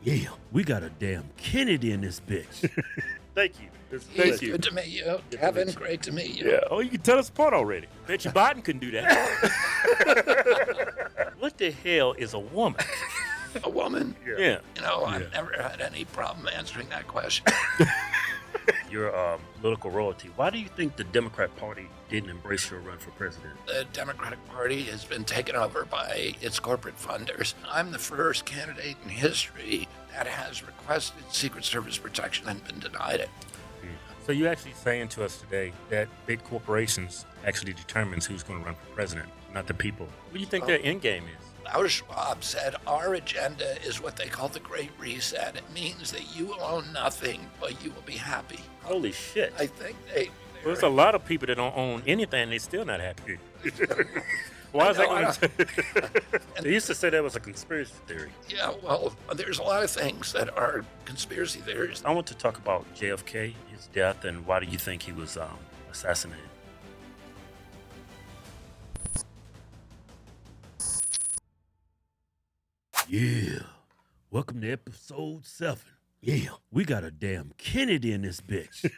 Yeah, we got a damn Kennedy in this bitch. Thank you. Heath, good to meet you. Kevin, great to meet you. Yeah. Oh, you can tell us apart already. Bet you Biden couldn't do that. What the hell is a woman? A woman? Yeah. You know, I've never had any problem answering that question. You're political royalty. Why do you think the Democrat Party didn't embrace your run for president? The Democratic Party has been taken over by its corporate funders. I'm the first candidate in history that has requested Secret Service protection and been denied it. So you're actually saying to us today that big corporations actually determines who's going to run for president, not the people. What do you think their end game is? Klaus Schwab said our agenda is what they call the Great Reset. It means that you will own nothing, but you will be happy. Holy shit. I think There's a lot of people that don't own anything, they're still not happy. Why is that going to... They used to say that was a conspiracy theory. Yeah, well, there's a lot of things that are conspiracy theories. I want to talk about JFK, his death, and why do you think he was assassinated? Yeah, welcome to episode 7. Yeah, we got a damn Kennedy in this bitch.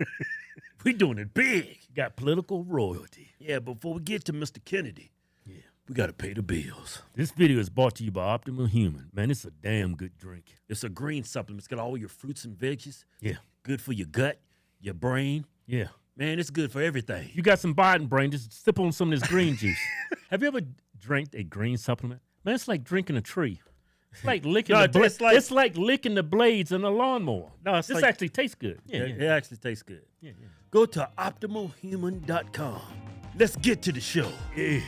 We doing it big. Got political royalty. Yeah, before we get to Mr. Kennedy, we got to pay the bills. This video is brought to you by Optimal Human. Man, it's a damn good drink. It's a green supplement. It's got all your fruits and veggies. Yeah. Good for your gut, your brain. Yeah. Man, it's good for everything. You got some Biden brain, just sip on some of this green juice. Have you ever drank a green supplement? Man, it's like drinking a tree. It's like licking the blades. It's like licking the blades in a lawnmower. No, this actually tastes good. Yeah, it actually tastes good. Yeah. Go to optimalhuman.com. Let's get to the show. Yeah.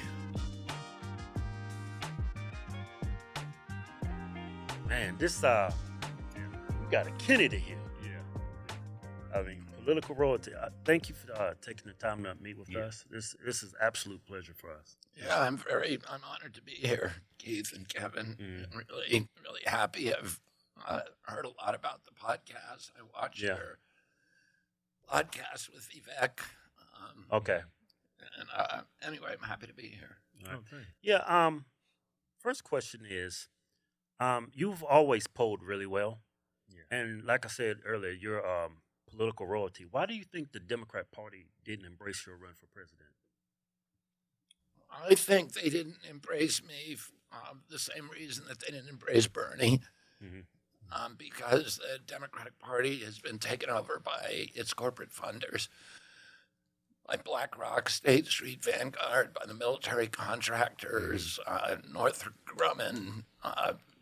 Man, this, we got a Kennedy here. Yeah. I mean, political royalty. Thank you for taking the time to meet with us. This is absolute pleasure for us. Yeah, I'm honored to be here, Keith and Kevin. I'm really happy. I've heard a lot about the podcast. I watched your podcast with Vivek. Okay. And anyway, I'm happy to be here. Right. Okay. Yeah. First question is, you've always polled really well. Yeah. And like I said earlier, you're political royalty. Why do you think the Democrat Party didn't embrace your run for president? I think they didn't embrace me the same reason that they didn't embrace Bernie, because the Democratic Party has been taken over by its corporate funders, like BlackRock, State Street, Vanguard, by the military contractors, Northrop Grumman,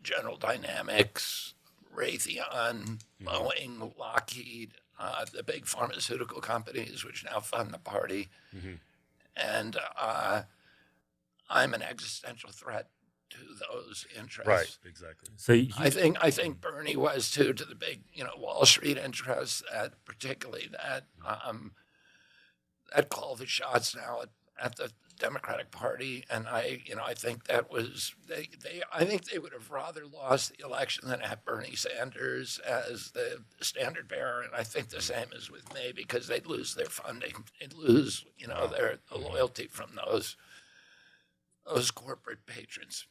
General Dynamics, Raytheon, Boeing, Lockheed, the big pharmaceutical companies which now fund the party. And I'm an existential threat to those interests. Right, exactly. So I think Bernie was too, to the big, Wall Street interests, particularly that call the shots now at the Democratic Party, and I think that was I think they would have rather lost the election than have Bernie Sanders as the standard bearer, and I think the same is with me, because they'd lose their funding, they'd lose their loyalty from those corporate patrons.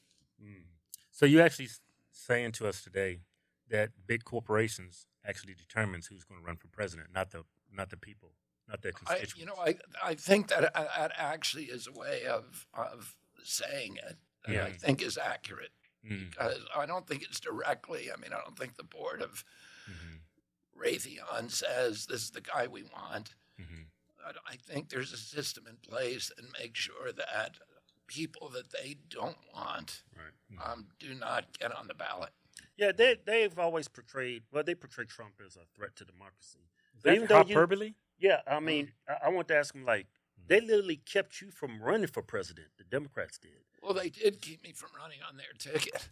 So you actually saying to us today that big corporations actually determines who's going to run for president, not the people. Not their constituents. I think that actually is a way of saying it that I think is accurate, because I don't think it's directly. I don't think the board of Raytheon says this is the guy we want. I think there's a system in place that makes sure that people that they don't want do not get on the ballot. Yeah, they've always portrayed Trump as a threat to democracy. But even though hyperbole? Yeah, I mean, I want to ask them, they literally kept you from running for president. The Democrats did. Well, they did keep me from running on their ticket.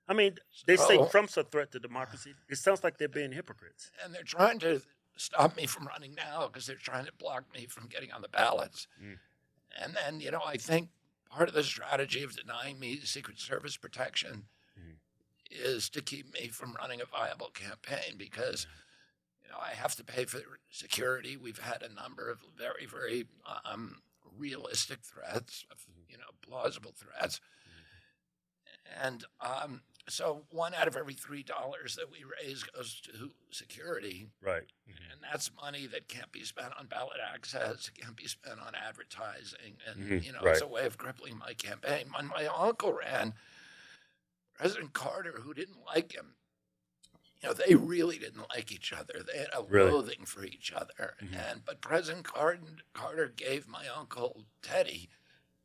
I mean, they say Trump's a threat to democracy. It sounds like they're being hypocrites. And they're trying to stop me from running now because they're trying to block me from getting on the ballots. And then, I think part of the strategy of denying me Secret Service protection is to keep me from running a viable campaign, because I have to pay for security. We've had a number of very, very realistic threats, plausible threats. And So 1 out of every $3 that we raise goes to security. Right. And that's money that can't be spent on ballot access, it can't be spent on advertising. And, it's a way of crippling my campaign. When my uncle ran, President Carter, who didn't like him, they really didn't like each other. They had a loathing for each other. But President Carter gave my uncle Teddy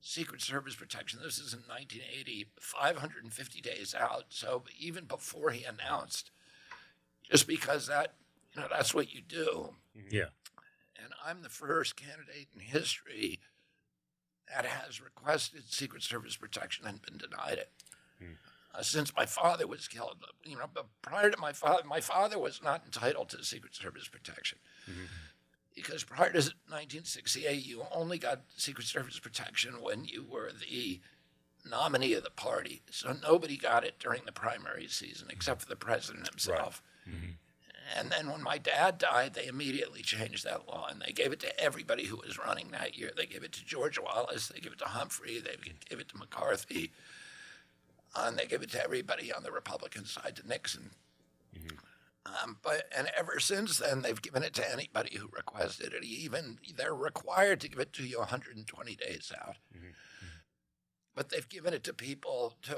Secret Service protection. This is in 1980, 550 days out. So even before he announced, just because that's what you do. Yeah. And I'm the first candidate in history that has requested Secret Service protection and been denied it. Since my father was killed, but prior to my father was not entitled to Secret Service protection. Because prior to 1968, you only got Secret Service protection when you were the nominee of the party. So nobody got it during the primary season except for the president himself. And then when my dad died, they immediately changed that law, and they gave it to everybody who was running that year. They gave it to George Wallace, they gave it to Humphrey, they gave it to McCarthy, and they gave it to everybody on the Republican side, to Nixon. And ever since then, they've given it to anybody who requested it. They're required to give it to you 120 days out. But they've given it to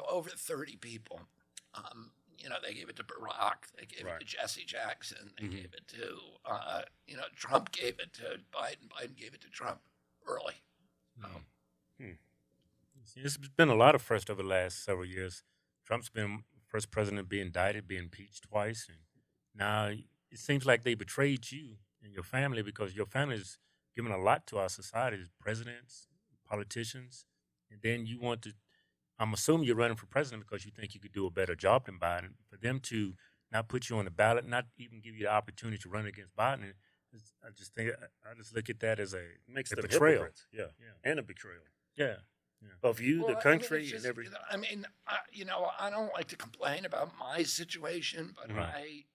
over 30 people. They gave it to Barack, they gave it to Jesse Jackson, they gave it to, Trump gave it to Biden, Biden gave it to Trump early. There's been a lot of firsts over the last several years. Trump's been first president to be indicted, be impeached twice, and now it seems like they betrayed you and your family, because your family has given a lot to our society, presidents, politicians, and then you want to, I'm assuming you're running for president because you think you could do a better job than Biden. For them to not put you on the ballot, not even give you the opportunity to run against Biden, I just look at that as a betrayal. Hypocrites. Yeah, and a betrayal. Yeah. Of you, the country, and everything. I don't like to complain about my situation, but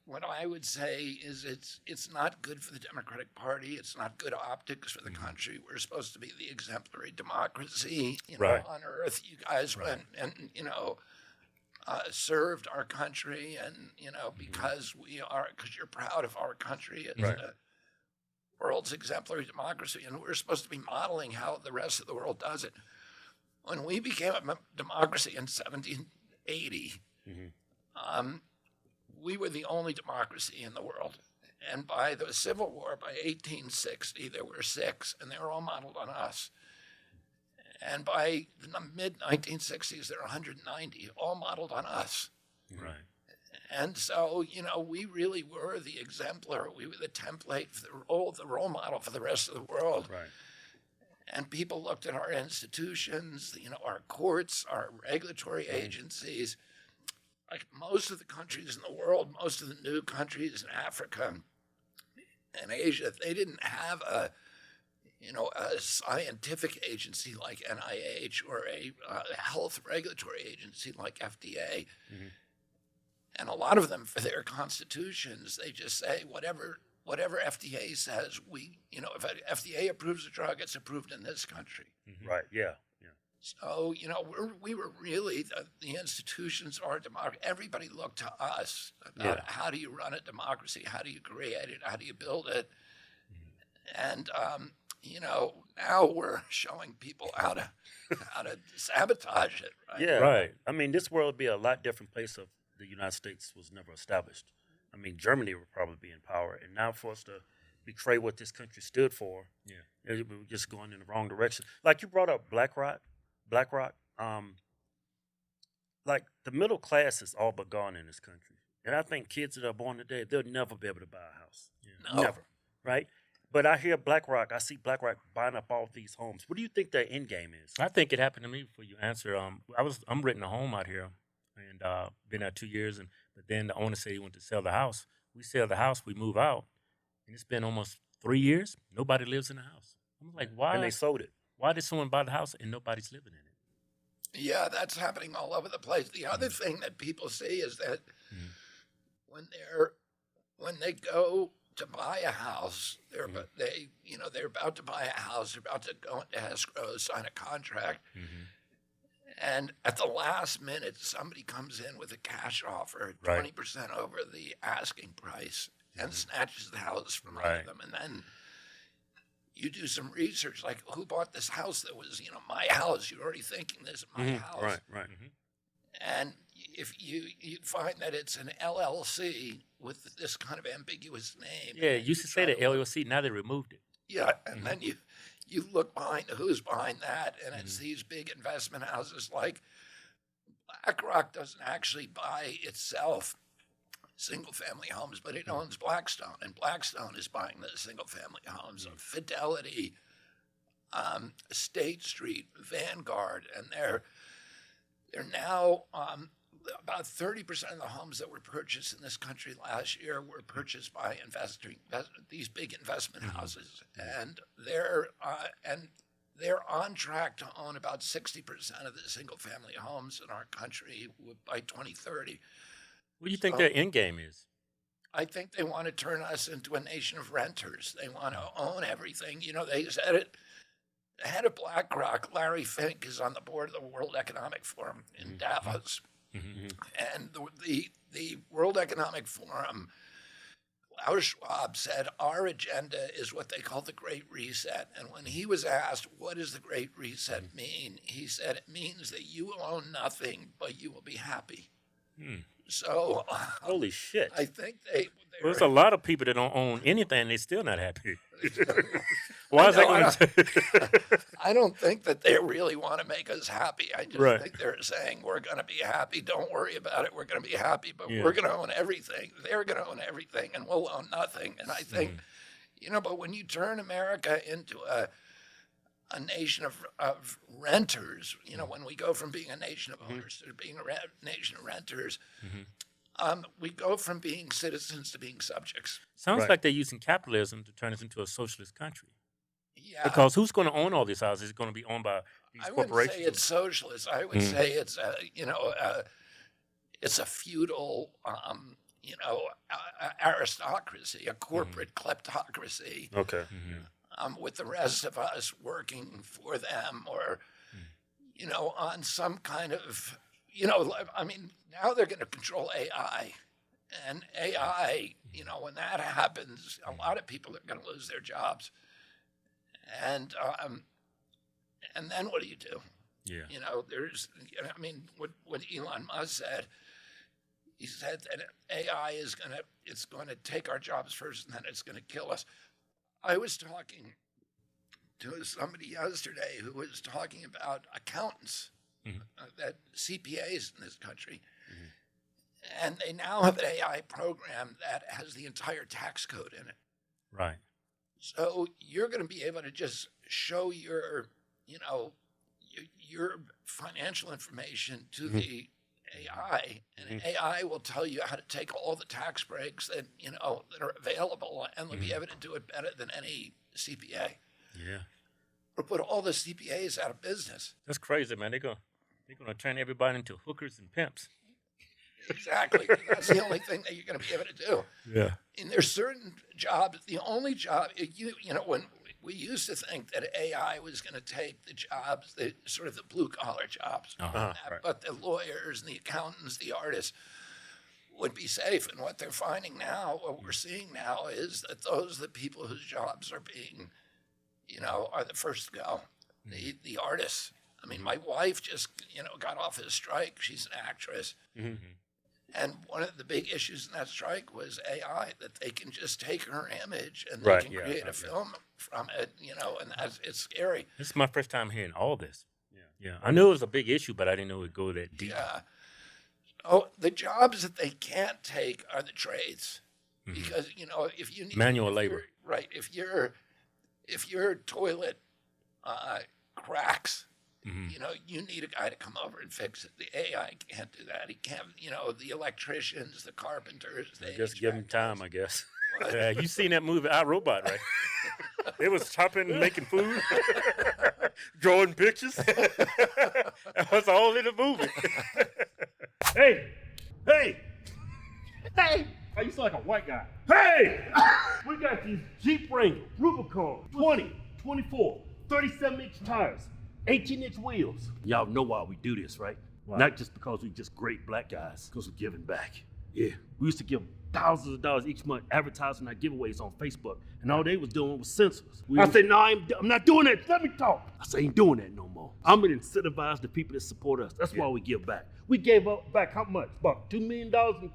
what I would say is it's not good for the Democratic Party. It's not good optics for the country. We're supposed to be the exemplary democracy on earth. You guys went and served our country, and because you're proud of our country. It's the world's exemplary democracy, and we're supposed to be modeling how the rest of the world does it. When we became a democracy in 1780, we were the only democracy in the world. And by the Civil War, by 1860, there were 6, and they were all modeled on us. And by the mid-1960s, there were 190, all modeled on us. Right. And so, we really were the exemplar. We were the template for the role model for the rest of the world. Right. And people looked at our institutions, our courts, our regulatory agencies. Like most of the countries in the world, most of the new countries in Africa and Asia, they didn't have a scientific agency like NIH or a health regulatory agency like FDA. And a lot of them, for their constitutions, they just say whatever FDA says, if FDA approves a drug, it's approved in this country. Right, yeah. So, we were really, the institutions are democracy. Everybody looked to us about how do you run a democracy? How do you create it? How do you build it? And, now we're showing people how to sabotage it, right? Yeah. Right. I mean, this world would be a lot different place if the United States was never established. I mean, Germany would probably be in power, and now for us to betray what this country stood for, we're just going in the wrong direction. Like you brought up BlackRock, like the middle class is all but gone in this country, and I think kids that are born today, they'll never be able to buy a house, never, right? But I hear I see BlackRock buying up all these homes. What do you think their end game is? I think it happened to me before you answer. I'm renting a home out here, and been there 2 years, but then the owner said he wanted to sell the house. We sell the house, we move out, and it's been almost 3 years. Nobody lives in the house. I'm like, why? And they sold it. Why did someone buy the house and nobody's living in it? Yeah, that's happening all over the place. The other thing that people see is that when they go to buy a house, they're about to buy a house, they're about to go into escrow, sign a contract, And at the last minute, somebody comes in with a cash offer at Right. 20% over the asking price and snatches the house from Right. under them. And then you do some research, like who bought this house that was, my house? You're already thinking this is my house. Right, right. And if you find that it's an LLC with this kind of ambiguous name. Yeah, you used to say the LLC. Now they removed it. Yeah, and then you look behind who's behind that, and it's these big investment houses like BlackRock doesn't actually buy itself single-family homes, but it owns Blackstone, and Blackstone is buying the single-family homes. Fidelity, State Street, Vanguard, and they're now about 30% of the homes that were purchased in this country last year were purchased by these big investment houses, and they're on track to own about 60% of the single-family homes in our country by 2030. What do you think their end game is? I think they want to turn us into a nation of renters. They want to own everything. They said it. The head of BlackRock, Larry Fink, is on the board of the World Economic Forum in Davos. And the World Economic Forum, Klaus Schwab said, our agenda is what they call the Great Reset. And when he was asked, what does the Great Reset mean? He said, it means that you will own nothing, but you will be happy. So, Holy shit. I think Well, there's a lot of people that don't own anything. They're still not happy. Why is that going to? I don't think that they really want to make us happy. I just Right. think they're saying we're going to be happy. Don't worry about it. We're going to be happy, but Yeah. we're going to own everything. They're going to own everything, and we'll own nothing. And I think, but when you turn America into a nation of renters, when we go from being a nation of owners to being a nation of renters, we go from being citizens to being subjects. Sounds Right. like they're using capitalism to turn us into a socialist country. Yeah. Because who's going to own all these houses? It's going to be owned by these I wouldn't corporations. say it's socialist. I would say it's it's a feudal, aristocracy, a corporate kleptocracy, Okay. with the rest of us working for them, or on some kind of, now they're going to control AI, and AI, when that happens, a lot of people are going to lose their jobs, and then what do you do? Yeah. There's, what Elon Musk said, he said that AI it's going to take our jobs first and then it's going to kill us. I was talking to somebody yesterday who was talking about accountants, that CPAs in this country, and they now have an AI program that has the entire tax code in it. Right. So you're going to be able to just show your financial information to the AI, and AI will tell you how to take all the tax breaks that that are available, and they'll be able to do it better than any CPA. Yeah. Or put all the CPAs out of business. That's crazy, man. They're going to turn everybody into hookers and pimps. Exactly. That's the only thing that you're going to be able to do. Yeah. And there's certain jobs. The only job when we used to think that AI was going to take the jobs, the sort of the blue collar jobs, but the lawyers and the accountants, the artists would be safe. And what they're finding now, what we're seeing now, is that those are the people whose jobs are being, are the first to go. The artists. I mean, my wife just, got off a strike. She's an actress. And one of the big issues in that strike was AI, that they can just take her image and they can create a film from it, and it's scary. This is my first time hearing all this. Yeah. I knew it was a big issue, but I didn't know it would go that deep. Yeah. Oh, the jobs that they can't take are the trades, because if you need Manual labor. right? If your toilet cracks, you need a guy to come over and fix it. The AI can't do that. He can't. The electricians, the carpenters. I guess give him time, I guess. Yeah, you seen that movie, I, Robot, right? They was chopping and making food, drawing pictures. That was all in the movie. Hey! Hey! Hey! I used to like a white guy. Hey! We got these Jeep Wrangler, Rubicon, 20, 24, 37-inch tires. 18-inch wheels. Y'all know why we do this, right? Wow. Not just because we just great black guys, because we're giving back. Yeah, we used to give thousands of dollars each month advertising our giveaways on Facebook, and all they was doing was censors. I said, no, I'm not doing that. Let me talk. I said, I ain't doing that no more. I'm gonna incentivize the people that support us. That's why we give back. We gave up back how much? About $2 million in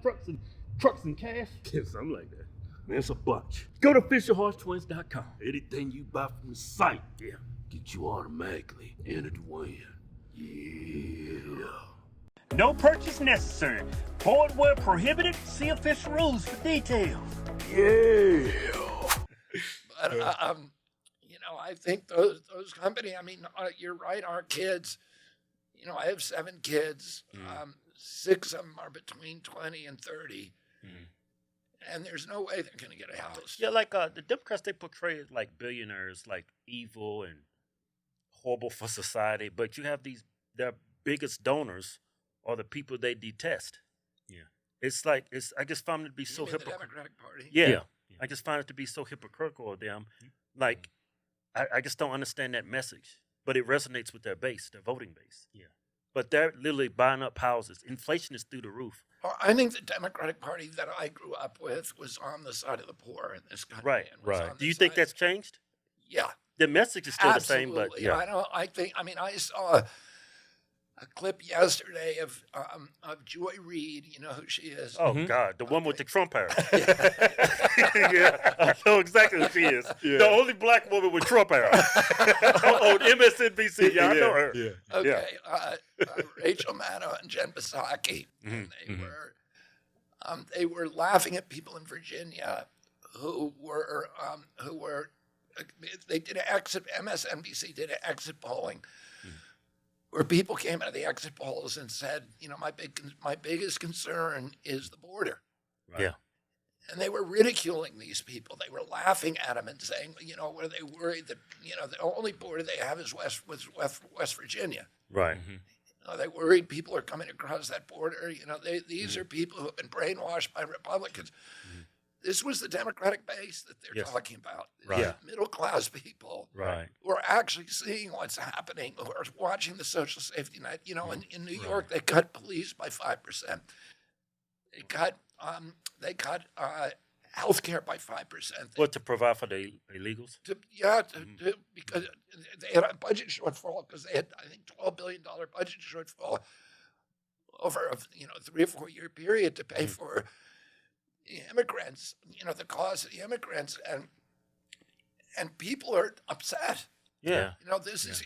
trucks and cash? Yeah, something like that. Man, it's a bunch. Go to fisherhorsestwins.com. Anything you buy from the site, yeah, get you automatically entered to win. Yeah. No purchase necessary. Board where prohibited. See official rules for details. Yeah. But I think those companies. I mean, you're right. Our kids. I have 7 kids. 6 of them are between 20 and 30, and there's no way they're going to get a house. Yeah, like the Democrats, they portray it like billionaires, like evil and horrible for society. But you have their biggest donors are the people they detest. Yeah. It's like, I just found it to be so The hypocritical. Democratic Party. Yeah. I just find it to be so hypocritical of them. Like, I just don't understand that message. But it resonates with their base, their voting base. Yeah. But they're literally buying up houses. Inflation is through the roof. Well, I think the Democratic Party that I grew up with was on the side of the poor in this country. Right, and was right. on Do the you think side- that's changed? Yeah, The message is still the same, but absolutely. yeah. I saw a clip yesterday of Joy Reid. You know who she is? Oh, God. The one with the Trump hair. Yeah, I know exactly who she is. Yeah. The only black woman with Trump hair on MSNBC. Yeah, I know her. Yeah. Okay, Rachel Maddow and Jen Psaki. And they were laughing at people in Virginia who were they did an exit. MSNBC did an exit polling where people came out of the exit polls and said, my biggest concern is the border. Right. Yeah. And they were ridiculing these people. They were laughing at them and saying, were they worried that, the only border they have is West Virginia. Right. They worried people are coming across that border. These are people who have been brainwashed by Republicans. This was the Democratic base that they're talking about. Right. These Yeah. middle-class people Right. who are actually seeing what's happening, who are watching the social safety net. In New York, they cut police by 5%. They cut health care by 5%. What, to provide for the illegals? Because they had a budget shortfall because they had, I think, $12 billion budget shortfall over a 3 or 4 year period to pay for the immigrants, the cost of the immigrants, and people are upset. Yeah.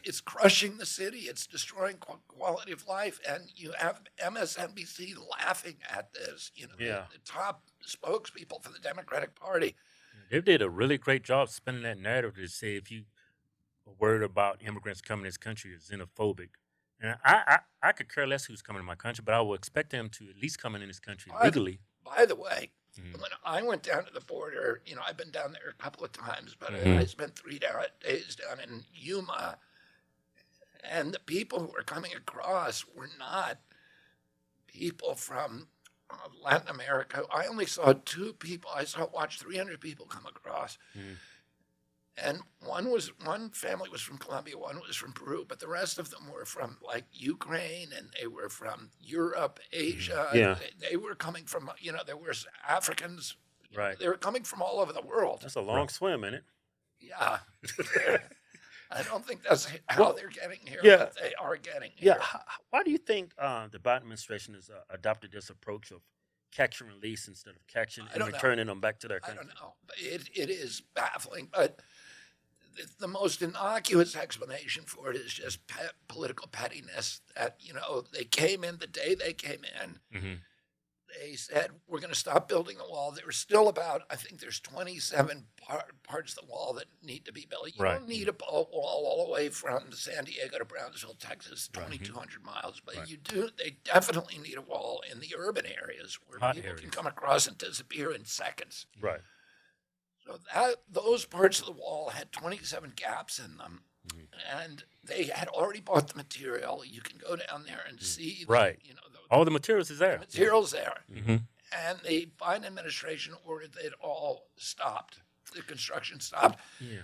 It's crushing the city. It's destroying quality of life. And you have MSNBC laughing at this, the top spokespeople for the Democratic Party. They did a really great job spinning that narrative to say if you are worried about immigrants coming to this country, you're xenophobic. And I could care less who's coming to my country, but I will expect them to at least come in this country legally. By the way, when I went down to the border, I've been down there a couple of times, but I spent 3 days down in Yuma, and the people who were coming across were not people from Latin America. I only saw 2 people. Watched 300 people come across. And one family was from Colombia, one was from Peru, but the rest of them were from like Ukraine, and they were from Europe, Asia. Yeah. They were coming from, there were Africans. Right. They were coming from all over the world. That's a long swim, isn't it? Yeah. I don't think that's how they're getting here, Yeah. but they are getting here. Yeah. Why do you think the Biden administration has adopted this approach of catch and release instead of catching I and don't know. returning them back to their I country? don't know. But it is baffling, but the most innocuous explanation for it is just political pettiness. That they came in the day they came in. They said we're going to stop building the wall. There were still I think there's 27 parts of the wall that need to be built. You don't need a wall all the way from San Diego to Brownsville, Texas, 2,200 miles, but you do. They definitely need a wall in the urban areas where people can come across and disappear in seconds. Right. So those parts of the wall had 27 gaps in them, and they had already bought the material. You can go down there and see, All the materials is there. materials there. And the Biden administration ordered it all stopped. The construction stopped. Yeah.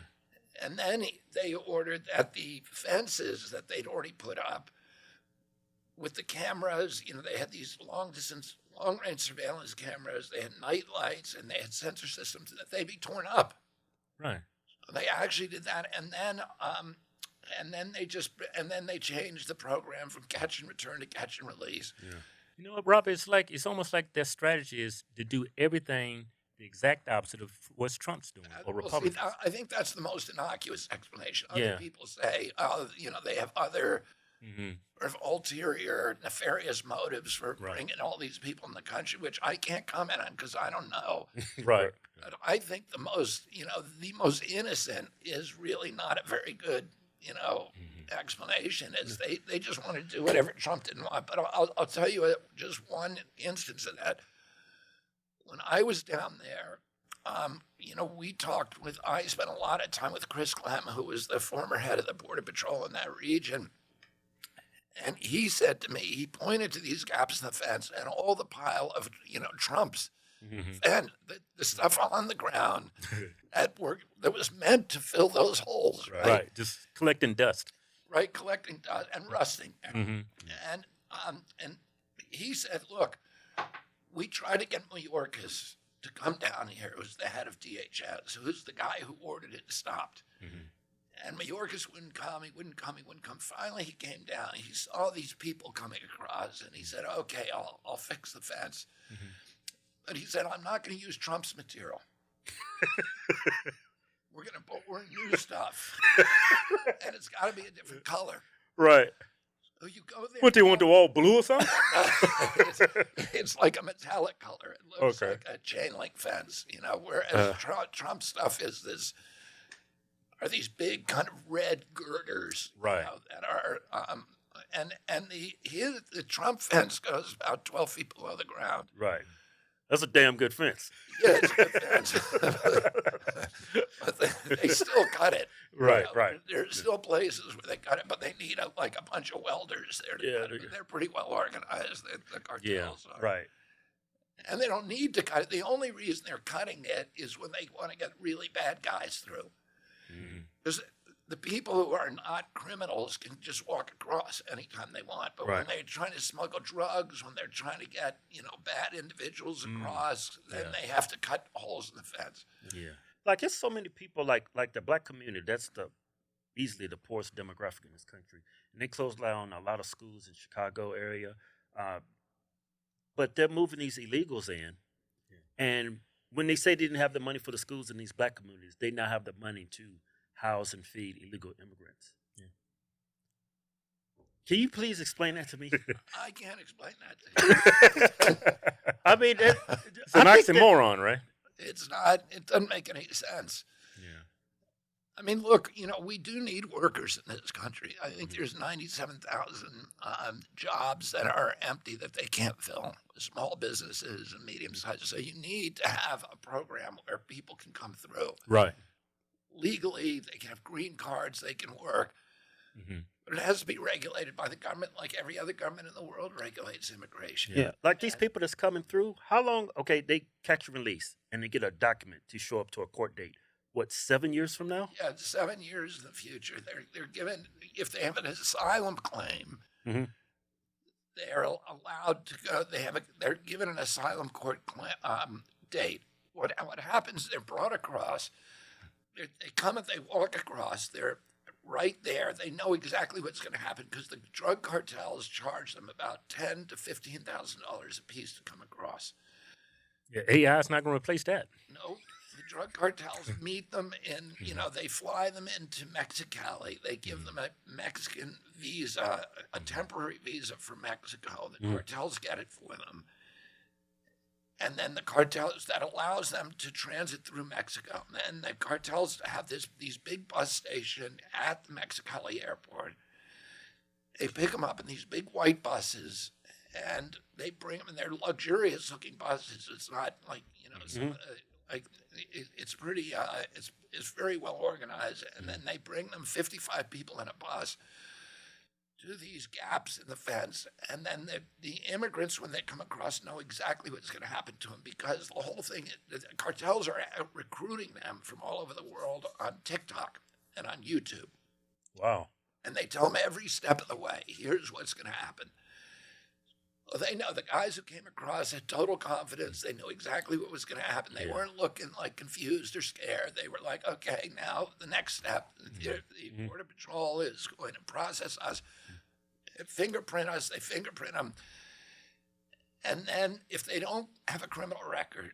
And then they ordered that the fences that they'd already put up with the cameras, they had these long range surveillance cameras, they had night lights, and they had sensor systems, that they be torn up. Right. So they actually did that. And then they changed the program from catch and return to catch and release. Yeah. You know what, Rob? It's almost like their strategy is to do everything the exact opposite of what Trump's doing or Well, see, Republicans. I think that's the most innocuous explanation. Other Yeah. people say, they have other Mm-hmm. sort of ulterior, nefarious motives for Right. bringing all these people in the country, which I can't comment on because I don't know. Right. But I think the most innocent is really not a very good, explanation. Is they just want to do whatever Trump didn't want. But I'll tell you just one instance of that. When I was down there, I spent a lot of time with Chris Clem, who was the former head of the Border Patrol in that region. And he said to me, he pointed to these gaps in the fence and all the pile of, Trump's and the stuff on the ground that was meant to fill those holes, right? Right. Just collecting dust. Right, collecting dust and rusting. Mm-hmm. And he said, look, we tried to get Mayorkas to come down here, who's the head of DHS, who's the guy who ordered it stopped. Mm-hmm. And Mayorkas wouldn't come. He wouldn't come. Finally, he came down. He saw these people coming across, and he said, okay, I'll fix the fence. Mm-hmm. But he said, I'm not going to use Trump's material. We're going to put new stuff. And it's got to be a different color. Right. So you go there. What, do you want the wall blue or something? It's like a metallic color. It looks Okay. like a chain link fence, whereas Trump stuff are these big kind of red girders, Right. that are, and the Trump fence goes about 12 feet below the ground. Right. That's a damn good fence. Yeah, it's a good fence. But they still cut it. Right, right. There's still places where they cut it, but they need a bunch of welders there to cut it. They're pretty well organized, the cartels are. Right. And they don't need to cut it. The only reason they're cutting it is when they want to get really bad guys through. Because the people who are not criminals can just walk across anytime they want. But when they're trying to smuggle drugs, when they're trying to get, bad individuals across, then they have to cut holes in the fence. Yeah. Like, it's so many people, like the black community, that's easily the poorest demographic in this country. And they closed down a lot of schools in Chicago area. But they're moving these illegals in. Yeah. And when they say they didn't have the money for the schools in these black communities, they now have the money to house and feed illegal immigrants. Yeah. Can you please explain that to me? I can't explain that to you. I mean, it's an oxymoron, right? It's not. It doesn't make any sense. Yeah. I mean, look, we do need workers in this country. I think there's 97,000 jobs that are empty that they can't fill, small businesses and medium-sized. So you need to have a program where people can come through. Right. Legally, they can have green cards, they can work. But it has to be regulated by the government like every other government in the world regulates immigration. Yeah. Like these people that's coming through, how long, they catch and release and they get a document to show up to a court date. What, 7 years from now? Yeah, 7 years in the future. They're given, if they have an asylum claim, they're allowed to go. They're given an asylum court date. What happens? They're brought across. They come and they walk across. They're right there. They know exactly what's going to happen because the drug cartels charge them about $10,000 to $15,000 a piece to come across. Yeah, AI is not going to replace that. No. The drug cartels meet them in, they fly them into Mexicali. They give them a Mexican visa, a temporary visa for Mexico. The cartels get it for them. And then the cartels, that allows them to transit through Mexico. And the cartels have these big bus station at the Mexicali airport. They pick them up in these big white buses, and they bring them in. They're luxurious looking buses. It's not like, it's pretty, it's very well organized. And then they bring them 55 people in a bus to these gaps in the fence. And then the immigrants, when they come across, know exactly what's going to happen to them because the whole thing, the cartels are recruiting them from all over the world on TikTok. and on YouTube. Wow. And they tell them every step of the way, here's what's going to happen. Well, they know the guys who came across had total confidence. They knew exactly what was going to happen. They weren't looking like confused or scared. They were like, okay, now the next step, the Border Patrol is going to process us, fingerprint us, they fingerprint them. And then if they don't have a criminal record,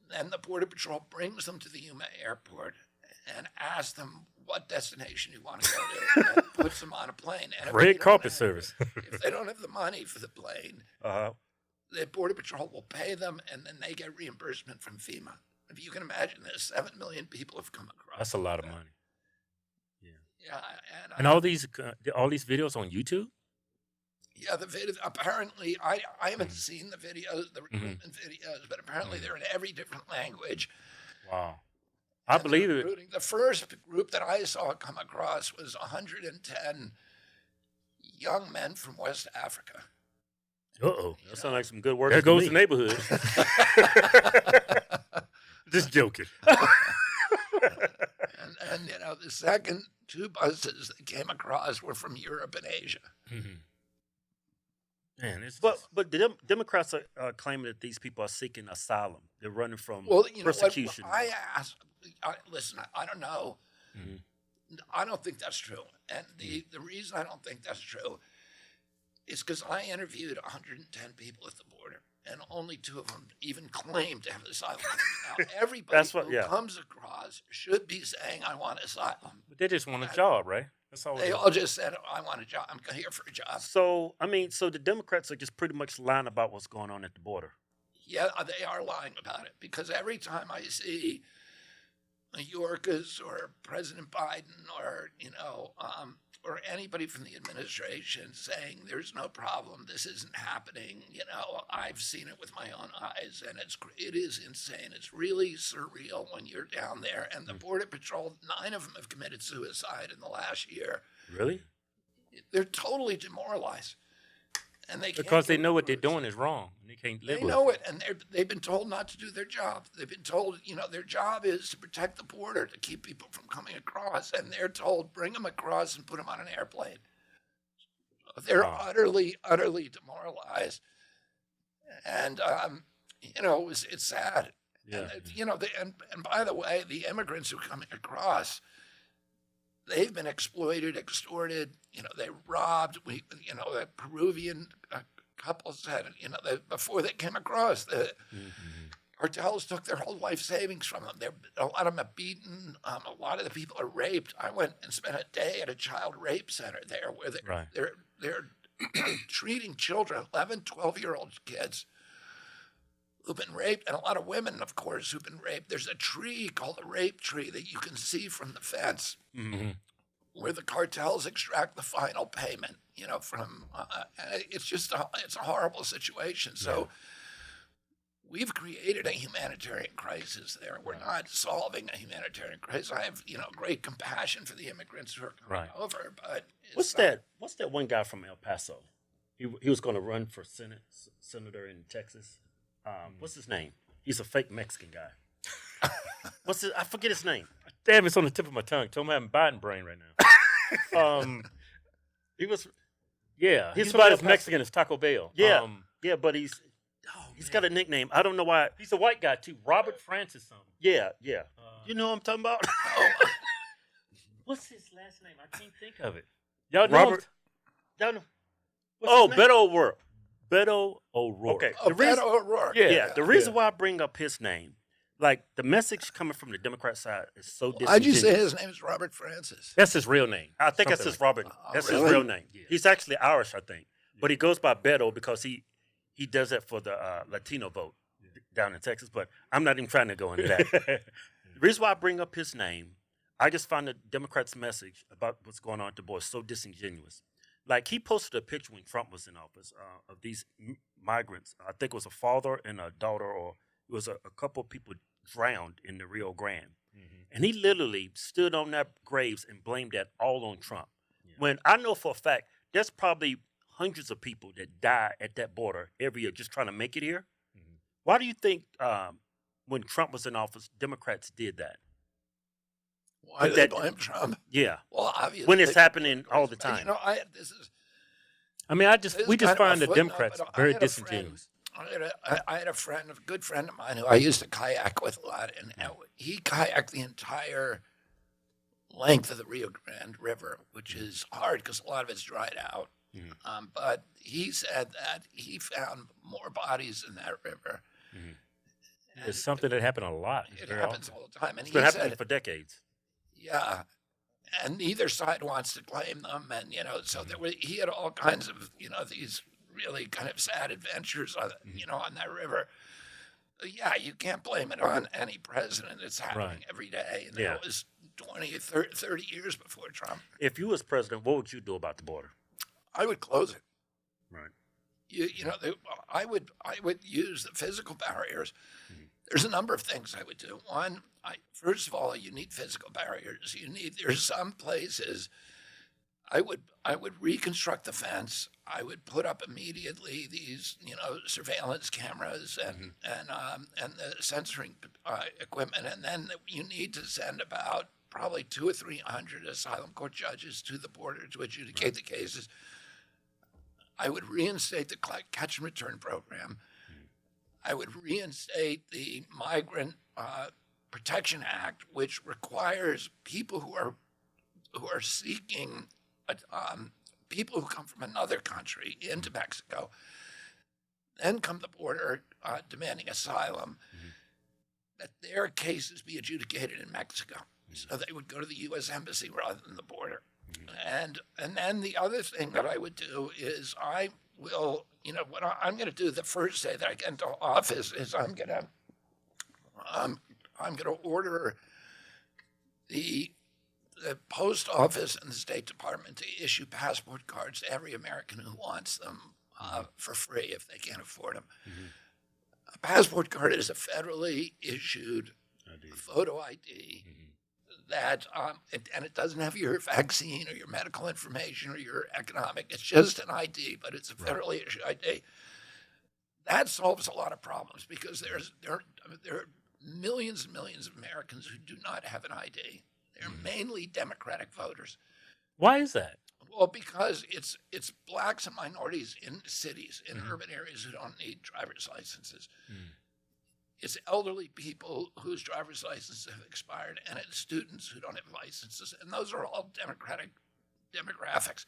then the Border Patrol brings them to the Yuma airport and asks them what destination you want to go to, and puts them on a plane. And if they Red don't carpet have- service. If they don't have the money for the plane, the Border Patrol will pay them, and then they get reimbursement from FEMA. If you can imagine this, 7 million people have come across. That's a lot of money. Yeah, And all these videos on YouTube? yeah, the video. Apparently, I haven't seen the videos, the recruitment videos, but apparently they're in every different language. Wow. I And believe it. recruiting. The first group that I saw come across was 110 young men from West Africa. Uh-oh. That sounds like some good work. There to goes me. the neighborhood. Just joking. And the second two buses that came across were from Europe and Asia. Man, it's But the Democrats are claiming that these people are seeking asylum. They're running from Well, you know persecution. what? I asked. Listen, I don't know. I don't think that's true. And the reason I don't think that's true is because I interviewed 110 people at the border, and only 2 of them even claimed to have asylum. Now, everybody That's what- who yeah. comes across should be saying, I want asylum. They just want a job, right? That's all. They all just said, I want a job. I'm here for a job. So, I mean, so the Democrats are just pretty much lying about what's going on at the border. Yeah, they are lying about it, because every time I see Yorkers or President Biden or, or anybody from the administration saying there's no problem, this isn't happening, I've seen it with my own eyes, and it is insane. It's really surreal when you're down there. And the Border Patrol, 9 of them have committed suicide in the last year. Really? They're totally demoralized. And they can't because they get know what they're recruits. doing is wrong. And they can't live They with know it. it, and they've been told not to do their job. They've been told, their job is to protect the border, to keep people from coming across, and they're told, bring them across and put them on an airplane. They're utterly, utterly demoralized, and it's sad. Yeah. And, and by the way, the immigrants who are coming across, they've been exploited, extorted. They robbed. The Peruvian couple said, before they came across, the cartels took their whole life savings from them. A lot of them are beaten. A lot of the people are raped. I went and spent a day at a child rape center there, where they're treating children, 11, 12-year-old kids who've been raped, and a lot of women, of course, who've been raped. There's a tree called the rape tree that you can see from the fence, where the cartels extract the final payment. From it's a horrible situation. So we've created a humanitarian crisis there. We're not solving a humanitarian crisis. I have great compassion for the immigrants who are coming over, but What's that one guy from El Paso? He was going to run for senator in Texas. What's his name? He's a fake Mexican guy. I forget his name. Damn, it's on the tip of my tongue. Tell me I'm having Biden brain right now. He was. He's from about El as Paso. Mexican as Taco Bell. Yeah, but he's got a nickname. I don't know why. He's a white guy too. Robert Francis something. Yeah. You know what I'm talking about? What's his last name? I can't think of it. Y'all know Robert. Y'all know. Oh, Beto O'Rourke. Beto O'Rourke. Okay. Beto O'Rourke. Yeah. The reason why I bring up his name, like the message coming from the Democrat side is so disingenuous. How'd you say his name is Robert Francis? That's his real name. I think that's Something his like Robert. That's his really? real name. Yeah. He's actually Irish, I think, but he goes by Beto because he does that for the Latino vote down in Texas. But I'm not even trying to go into that. The reason why I bring up his name, I just find the Democrats' message about what's going on at the border so disingenuous. Like he posted a picture when Trump was in office of these migrants. I think it was a father and a daughter, or it was a couple of people drowned in the Rio Grande. And he literally stood on their graves and blamed that all on Trump. Yeah. When I know for a fact, there's probably hundreds of people that die at that border every year just trying to make it here. Why do you think when Trump was in office, Democrats did that? Why do they blame Trump? Yeah. Well, obviously, When it's happening all the time. You know, this is. I mean, we just find the Democrats very disingenuous. I had a friend, a good friend of mine, who I used to kayak with a lot, and he kayaked the entire length of the Rio Grande River, which is hard because a lot of it's dried out. Mm-hmm. But he said that he found more bodies in that river. Mm-hmm. It's something that happened a lot. It happens all the time. And it's been happening for decades. Yeah. And neither side wants to claim them. And, so he had all kinds of, these really kind of sad adventures on, on that river. Yeah, you can't blame it on any president. It's happening every day. And that was 20, 30 years before Trump. If you was president, what would you do about the border? I would close it. Right. I would use the physical barriers. Mm-hmm. There's a number of things I would do. One, first of all, you need physical barriers. There's some places I would reconstruct the fence. I would put up immediately these, surveillance cameras and the censoring equipment. And then you need to send about probably 200 or 300 asylum court judges to the border to adjudicate the cases. I would reinstate the catch and return program. I would reinstate the Migrant Protection Act, which requires people who are seeking people who come from another country into Mexico, then come to the border demanding asylum, that their cases be adjudicated in Mexico. So they would go to the U.S. Embassy rather than the border. And then the other thing that I would do is I will, what I'm going to do the first day that I get into office is I'm going to order the post office and the State Department to issue passport cards to every American who wants them for free if they can't afford them. Mm-hmm. A passport card is a federally issued photo ID. Mm-hmm. That and it doesn't have your vaccine or your medical information or your economic. It's just an ID, but it's a federally issued ID. That solves a lot of problems because there are millions and millions of Americans who do not have an ID. They're mainly Democratic voters. Why is that? Well, because it's blacks and minorities in cities, in urban areas who don't need driver's licenses. It's elderly people whose driver's licenses have expired, and it's students who don't have licenses, and those are all Democratic demographics.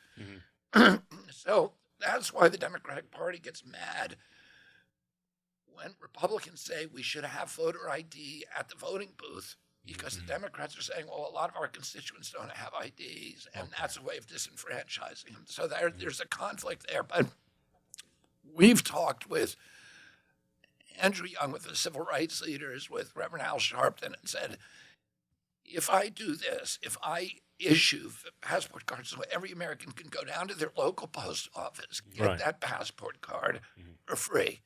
Mm-hmm. So that's why the Democratic Party gets mad when Republicans say we should have voter ID at the voting booth, because the Democrats are saying, well, a lot of our constituents don't have IDs, and that's a way of disenfranchising them. So there's a conflict there. But we've talked with Andrew Young, with the civil rights leaders, with Reverend Al Sharpton, and said, if I do this, if I issue passport cards so every American can go down to their local post office, get that passport card for free.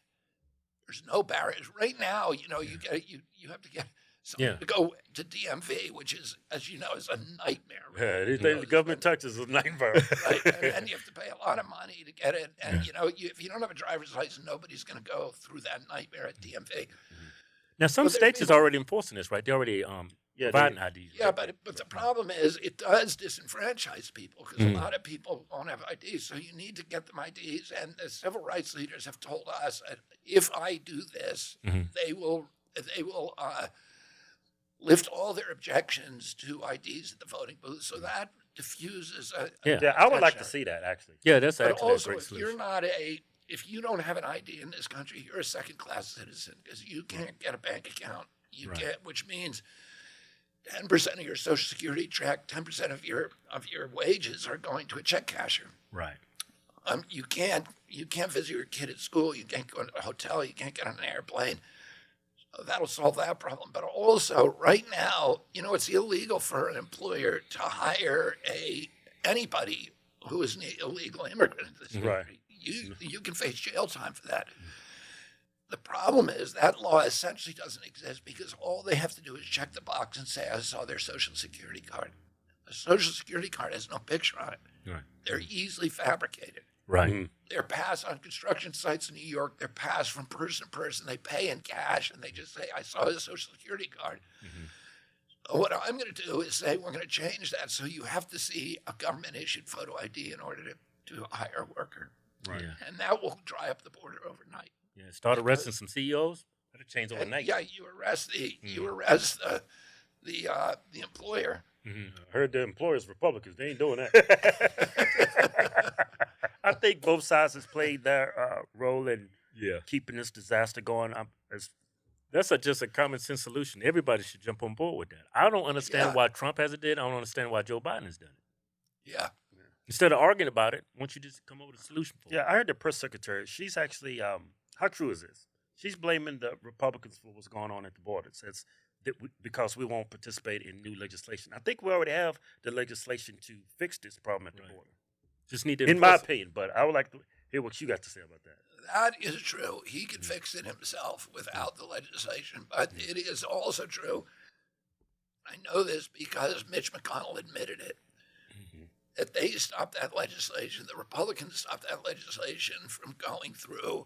There's no barriers. Right now, you have to get someone to go to DMV, which is, as you know, is a nightmare. Right? Yeah, the government touches is a nightmare. Right, and you have to pay a lot of money to get it. And, if you don't have a driver's license, nobody's going to go through that nightmare at DMV. Now, some states is already enforcing this, right? They already providing IDs. Yeah, but the problem is it does disenfranchise people because a lot of people don't have IDs. So you need to get them IDs. And the civil rights leaders have told us that if I do this, they will lift all their objections to IDs at the voting booth. So that diffuses I would like to see that, actually. Yeah, that's but actually also, a great solution. if you don't have an ID in this country, you're a second-class citizen because you can't get a bank account. Which means 10% of your Social Security check, 10% of your wages are going to a check cashier. Right. You can't visit your kid at school. You can't go to a hotel. You can't get on an airplane. So that'll solve that problem. But also, right now, it's illegal for an employer to hire anybody who is an illegal immigrant in this country. You can face jail time for that. The problem is that law essentially doesn't exist because all they have to do is check the box and say, I saw their Social Security card. A Social Security card has no picture on it. Right. They're easily fabricated. Right. Mm-hmm. They're passed on construction sites in New York. They're passed from person to person. They pay in cash, and they just say, I saw his Social Security card. What I'm going to do is say we're going to change that so you have to see a government-issued photo ID in order to hire a worker. Right. Yeah. And that will dry up the border overnight. Yeah. Start arresting some CEOs. That'll change And overnight. yeah, you arrest the employer. Mhm. I heard the employers Republicans. They ain't doing that. I think both sides has played their role in Yeah. keeping this disaster going. That's just a common sense solution. Everybody should jump on board with that. I don't understand Yeah. why Trump has it did. I don't understand why Joe Biden has done it. Yeah. Instead of arguing about it, why don't you just come up with a solution for Yeah, it? I heard the press secretary. She's actually, how true is this? She's blaming the Republicans for what's going on at the border. It says that because we won't participate in new legislation. I think we already have the legislation to fix this problem at the Right. border, Just need to in my enforce it. opinion. But I would like to hear what you got to say about that. That is true. He could fix it himself without the legislation. But it is also true. I know this because Mitch McConnell admitted it. That they stopped that legislation. The Republicans stopped that legislation from going through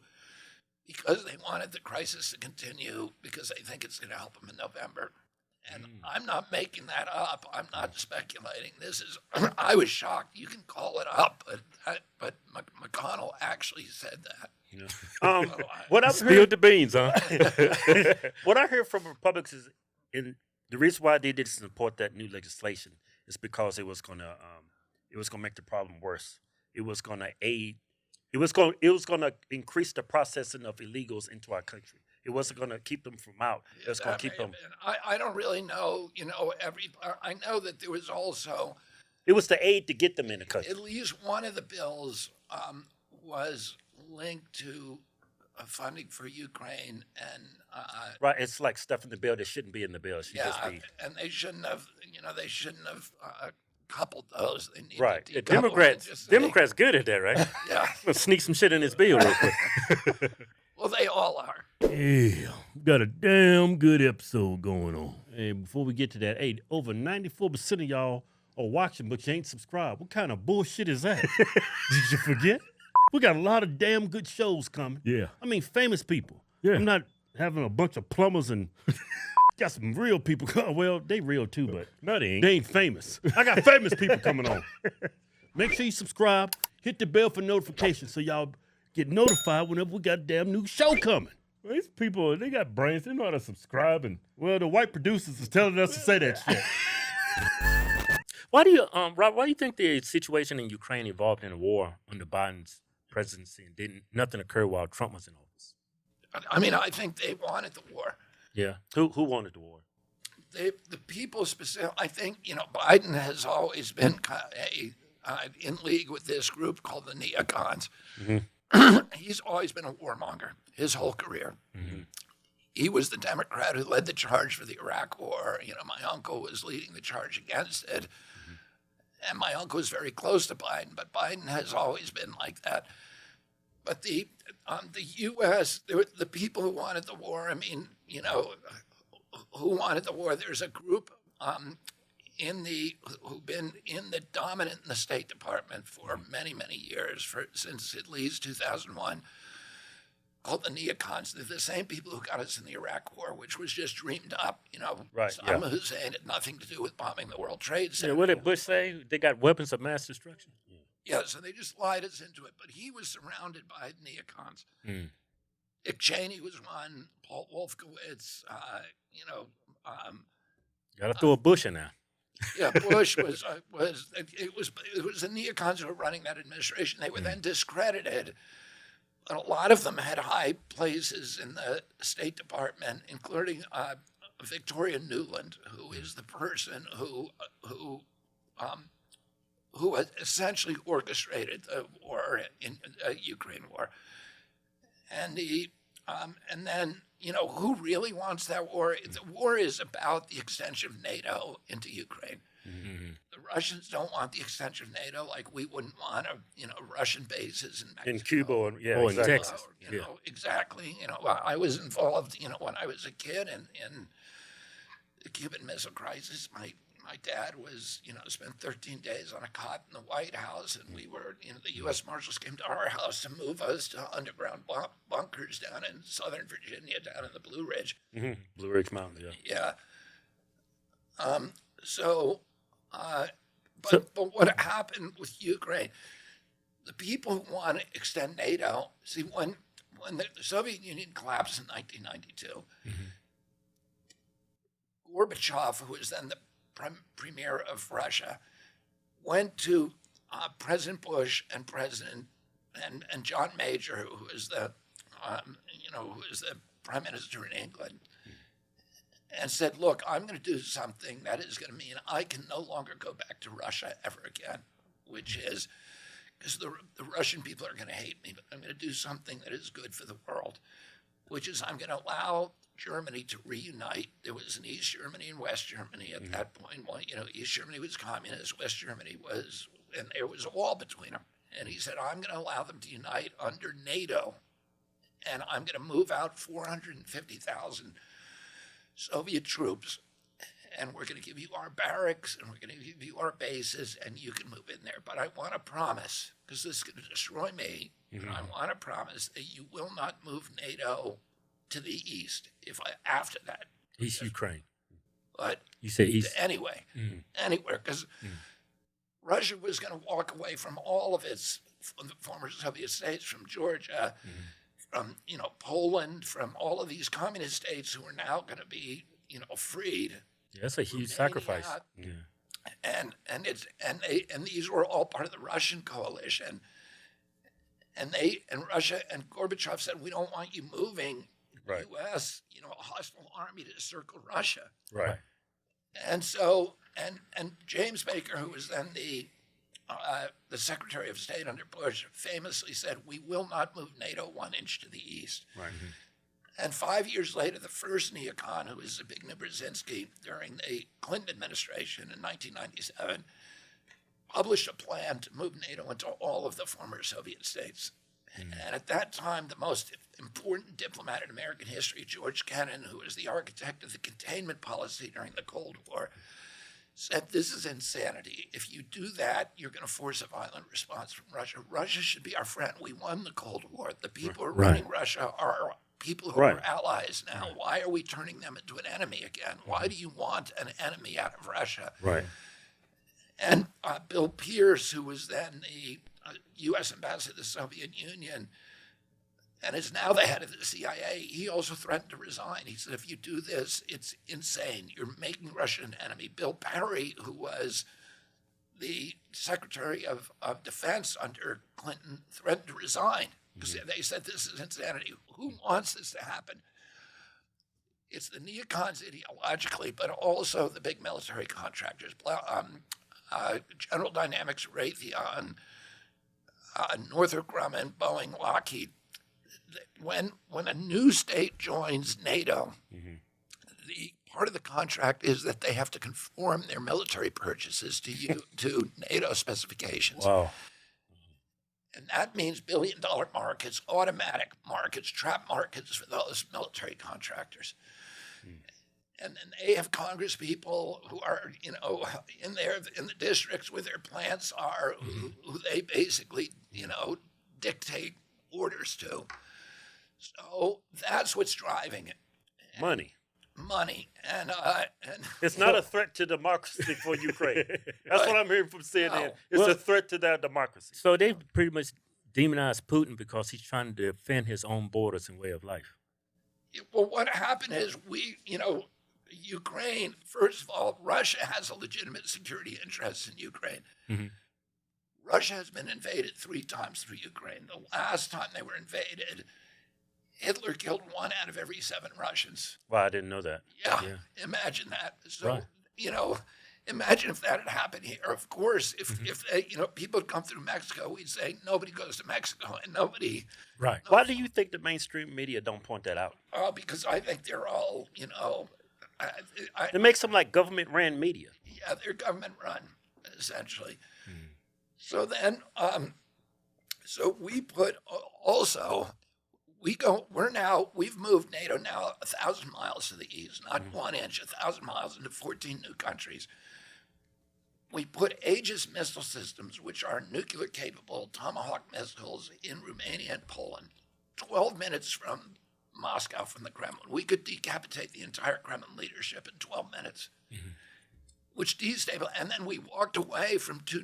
because they wanted the crisis to continue because they think it's going to help them in November. And I'm not making that up. I'm not speculating. This is. I was shocked. You can call it up, but McConnell actually said that. What I've Spilled the beans, huh? what I heard from Republicans is, the reason why they didn't support that new legislation is because it was gonna make the problem worse. It was gonna aid. It was gonna increase the processing of illegals into our country. It wasn't gonna keep them from out. It was gonna keep them. I don't really know. I know that there was also It was the aid to get them in the country. at least one of the bills was linked to funding for Ukraine, and Right, it's like stuff in the bill that shouldn't be in the bill. It should just yeah, be. and they shouldn't have. They shouldn't have coupled those. They needed Right. to The decouple and Democrats, just say- Democrats good at that, right? Yeah. Let's sneak some shit in this bill real quick. Well, they all are. Yeah, we got a damn good episode going on. And before we get to that, hey, over 94% of y'all are watching, but you ain't subscribed. What kind of bullshit is that? Did you forget? We got a lot of damn good shows coming. Yeah. I mean, famous people. Yeah. I'm not having a bunch of plumbers and got some real people. Well, they real too, but No, they ain't. they ain't famous. I got famous people coming on. Make sure you subscribe. Hit the bell for notifications so y'all get notified whenever we got a damn new show coming. Well, these people, they got brains. They know how to subscribe. And Well, the white producers is telling us to say that shit. Why do you, Rob? Why do you think the situation in Ukraine evolved in a war under Biden's presidency and nothing occur while Trump was in office? I mean, I think they wanted the war. Yeah. Who wanted the war? The people specific. I think Biden has always been in league with this group called the neocons. He's always been a warmonger his whole career. He was the Democrat who led the charge for the Iraq War. My uncle was leading the charge against it. And my uncle was very close to Biden, but Biden has always been like that. But the U.S., the people who wanted the war, I mean, who wanted the war, there's a group who've been dominant in the State Department for many, many years, since at least 2001, called the neocons. They're the same people who got us in the Iraq War, which was just dreamed up. Right, Saddam Hussein had nothing to do with bombing the World Trade Center. Yeah, what did Bush say? They got weapons of mass destruction. Yeah, so they just lied us into it. But he was surrounded by neocons. Dick Cheney was one. Paul Wolfowitz. Got to throw a Bush in there. Yeah, Bush was it was the neocons who were running that administration. They were then discredited. And a lot of them had high places in the State Department, including Victoria Nuland, who is the person who essentially orchestrated the war in Ukraine war. And and then who really wants that war? The war is about the extension of NATO into Ukraine. The Russians don't want the extension of NATO, like we wouldn't want Russian bases in Mexico. In Cuba, or in exactly. Texas. Exactly. I was involved. When I was a kid in the Cuban Missile Crisis. My dad was, spent 13 days on a cot in the White House, and we were, the U.S. Marshals came to our house to move us to underground bunkers down in Southern Virginia, down in the Blue Ridge. Blue Ridge Mountains. Yeah. Yeah. So, but what happened with Ukraine? The people who want to extend NATO, see, when the Soviet Union collapsed in 1992, Gorbachev, who was then the premier of Russia, went to President Bush and and John Major, who was the prime minister in England, and said, "Look, I'm going to do something that is going to mean I can no longer go back to Russia ever again, which is because the Russian people are going to hate me, but I'm going to do something that is good for the world, which is I'm going to allow Germany to reunite. There was an East Germany and West Germany at that point. Well, East Germany was communist, West Germany was, and there was a wall between them. And he said, I'm going to allow them to unite under NATO, and I'm going to move out 450,000 Soviet troops, and we're going to give you our barracks, and we're going to give you our bases, and you can move in there. But I want to promise, because this is going to destroy me, I want to promise that you will not move NATO to the east after that. East Ukraine. But you say east anyway, anywhere, because Russia was going to walk away from all of its former Soviet states, from Georgia, from Poland, from all of these communist states who are now going to be freed. Yeah, that's a huge sacrifice. Yeah. And these were all part of the Russian coalition. And Russia and Gorbachev said, we don't want you moving the U.S., a hostile army to circle Russia. Right. And so, and James Baker, who was then the Secretary of State under Bush, famously said, we will not move NATO 1 inch to the east. Right. And 5 years later, the first neocon, who was Zbigniew Brzezinski during the Clinton administration in 1997, published a plan to move NATO into all of the former Soviet states. And at that time, the most important diplomat in American history, George Kennan, who was the architect of the containment policy during the Cold War, said, this is insanity. If you do that, you're going to force a violent response from Russia. Russia should be our friend. We won the Cold War. The people who are running Russia are people who are allies now. Why are we turning them into an enemy again? Why do you want an enemy out of Russia? Right. And Bill Pierce, who was then the U.S. ambassador to the Soviet Union and is now the head of the CIA, he also threatened to resign. He said, if you do this, it's insane. You're making Russia an enemy. Bill Perry, who was the Secretary of Defense under Clinton, threatened to resign because they said this is insanity. Who wants this to happen? It's the neocons ideologically, but also the big military contractors. General Dynamics, Raytheon, Northrop Grumman, Boeing, Lockheed. When a new state joins NATO, the part of the contract is that they have to conform their military purchases to NATO specifications. Wow. And that means billion-dollar markets, automatic markets, trap markets for those military contractors. And then they have Congress people who are, in the districts where their plants are, who they basically, dictate orders to. So that's what's driving it. Money. And It's not a threat to democracy for Ukraine. That's what I'm hearing from CNN. It's a threat to their democracy. So they've pretty much demonized Putin because he's trying to defend his own borders and way of life. Well, what happened is Ukraine, first of all, Russia has a legitimate security interest in Ukraine. Russia has been invaded 3 times through Ukraine. The last time they were invaded, Hitler killed 1 out of every 7 Russians. Well, I didn't know that. Yeah. Imagine that. So, imagine if that had happened here. Of course, if people had come through Mexico, we'd say nobody goes to Mexico and nobody. Right. Why do you think the mainstream media don't point that out? Because I think they're all, It makes them like government-ran media. Yeah, they're government-run, essentially. So then, so we put also, we've moved NATO now 1,000 miles to the east, not 1 inch, 1,000 miles into 14 new countries. We put Aegis missile systems, which are nuclear-capable Tomahawk missiles, in Romania and Poland, 12 minutes from Moscow, from the Kremlin. We could decapitate the entire Kremlin leadership in 12 minutes. which destabilized. And then we walked away from 2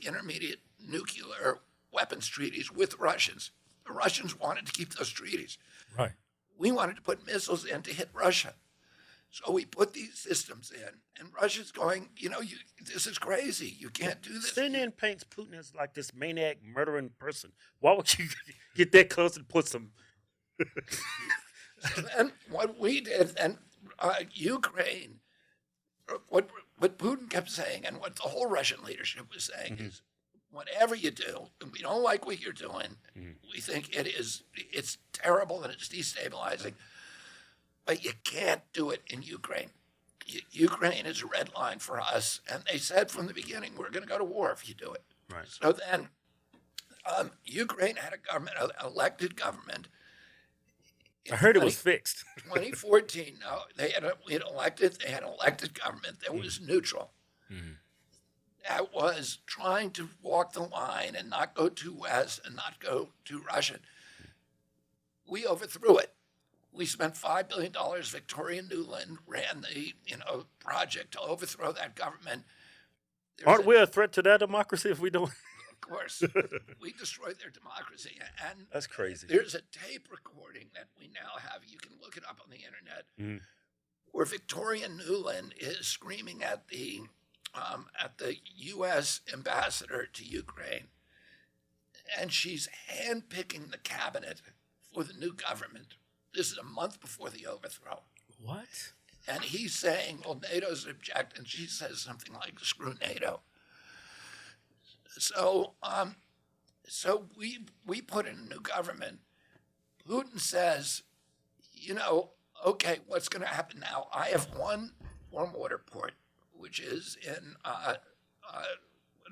intermediate nuclear weapons treaties with Russians. The Russians wanted to keep those treaties. Right. We wanted to put missiles in to hit Russia. So we put these systems in, and Russia's going, this is crazy. You can't do this. CNN paints Putin as like this maniac, murdering person. Why would you get that close and put some? So then what we did, and Ukraine, what Putin kept saying, and what the whole Russian leadership was saying is, whatever you do, and we don't like what you're doing, we think it's terrible and it's destabilizing, but you can't do it in Ukraine. Ukraine is a red line for us, and they said from the beginning, we're going to go to war if you do it. Right. So then Ukraine had a government, an elected government. I heard it was fixed. 2014, no, they had an elected government that was neutral. That was trying to walk the line and not go too west and not go too Russian. We overthrew it. We spent $5 billion. Victoria Nuland ran the project to overthrow that government. Aren't we a threat to that democracy if we don't? Of course, we destroyed their democracy. And That's crazy. there's a tape recording that we now have. You can look it up on the internet, where Victoria Nuland is screaming at the U.S. ambassador to Ukraine, and she's handpicking the cabinet for the new government. This is a month before the overthrow. What? And he's saying, well, NATO's object, and she says something like, screw NATO. So we put in a new government. Putin says, okay, what's going to happen now? I have one warm water port, which is in what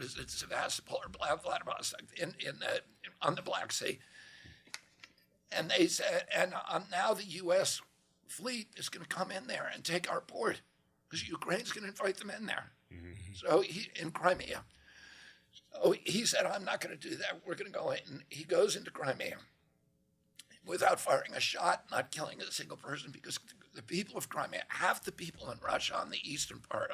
is it, Sevastopol or Vladivostok, on the Black Sea. And they said, and now the U.S. fleet is going to come in there and take our port because Ukraine's going to invite them in there. So in Crimea. So he said, I'm not going to do that. We're going to go in. He goes into Crimea without firing a shot, not killing a single person, because the people of Crimea, half the people in Russia on the eastern part,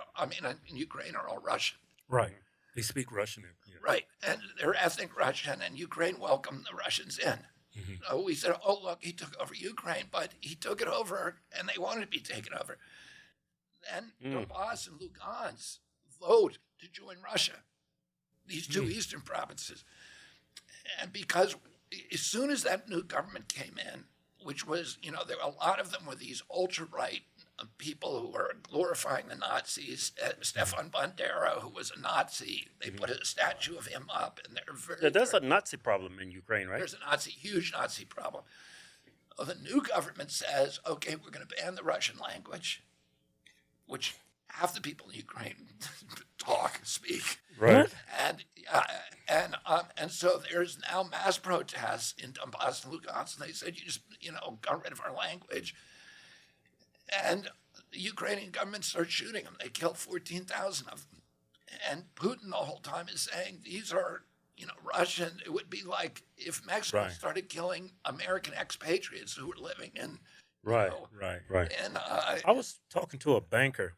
in Ukraine, are all Russian. Right. They speak Russian. Yeah. Right. And they're ethnic Russian, and Ukraine welcomed the Russians in. So we said, oh, look, he took over Ukraine, but he took it over, and they wanted to be taken over. Then Donbass and Lugansk vote to join Russia, these 2 eastern provinces. And because as soon as that new government came in, which was, there were a lot of them were these ultra-right people who were glorifying the Nazis. Stefan Bandera, who was a Nazi, they put a statue of him up, and they're very. That's a Nazi problem in Ukraine, right? There's a huge Nazi problem. Well, the new government says, okay, we're going to ban the Russian language, which half the people in Ukraine speak. Right. And so there's now mass protests in Donbass and Lugansk, and they said, you just, got rid of our language. And the Ukrainian government starts shooting them. They killed 14,000 of them. And Putin the whole time is saying, these are, Russian. It would be like if Mexico started killing American expatriates who were living in, Right. And I was talking to a banker.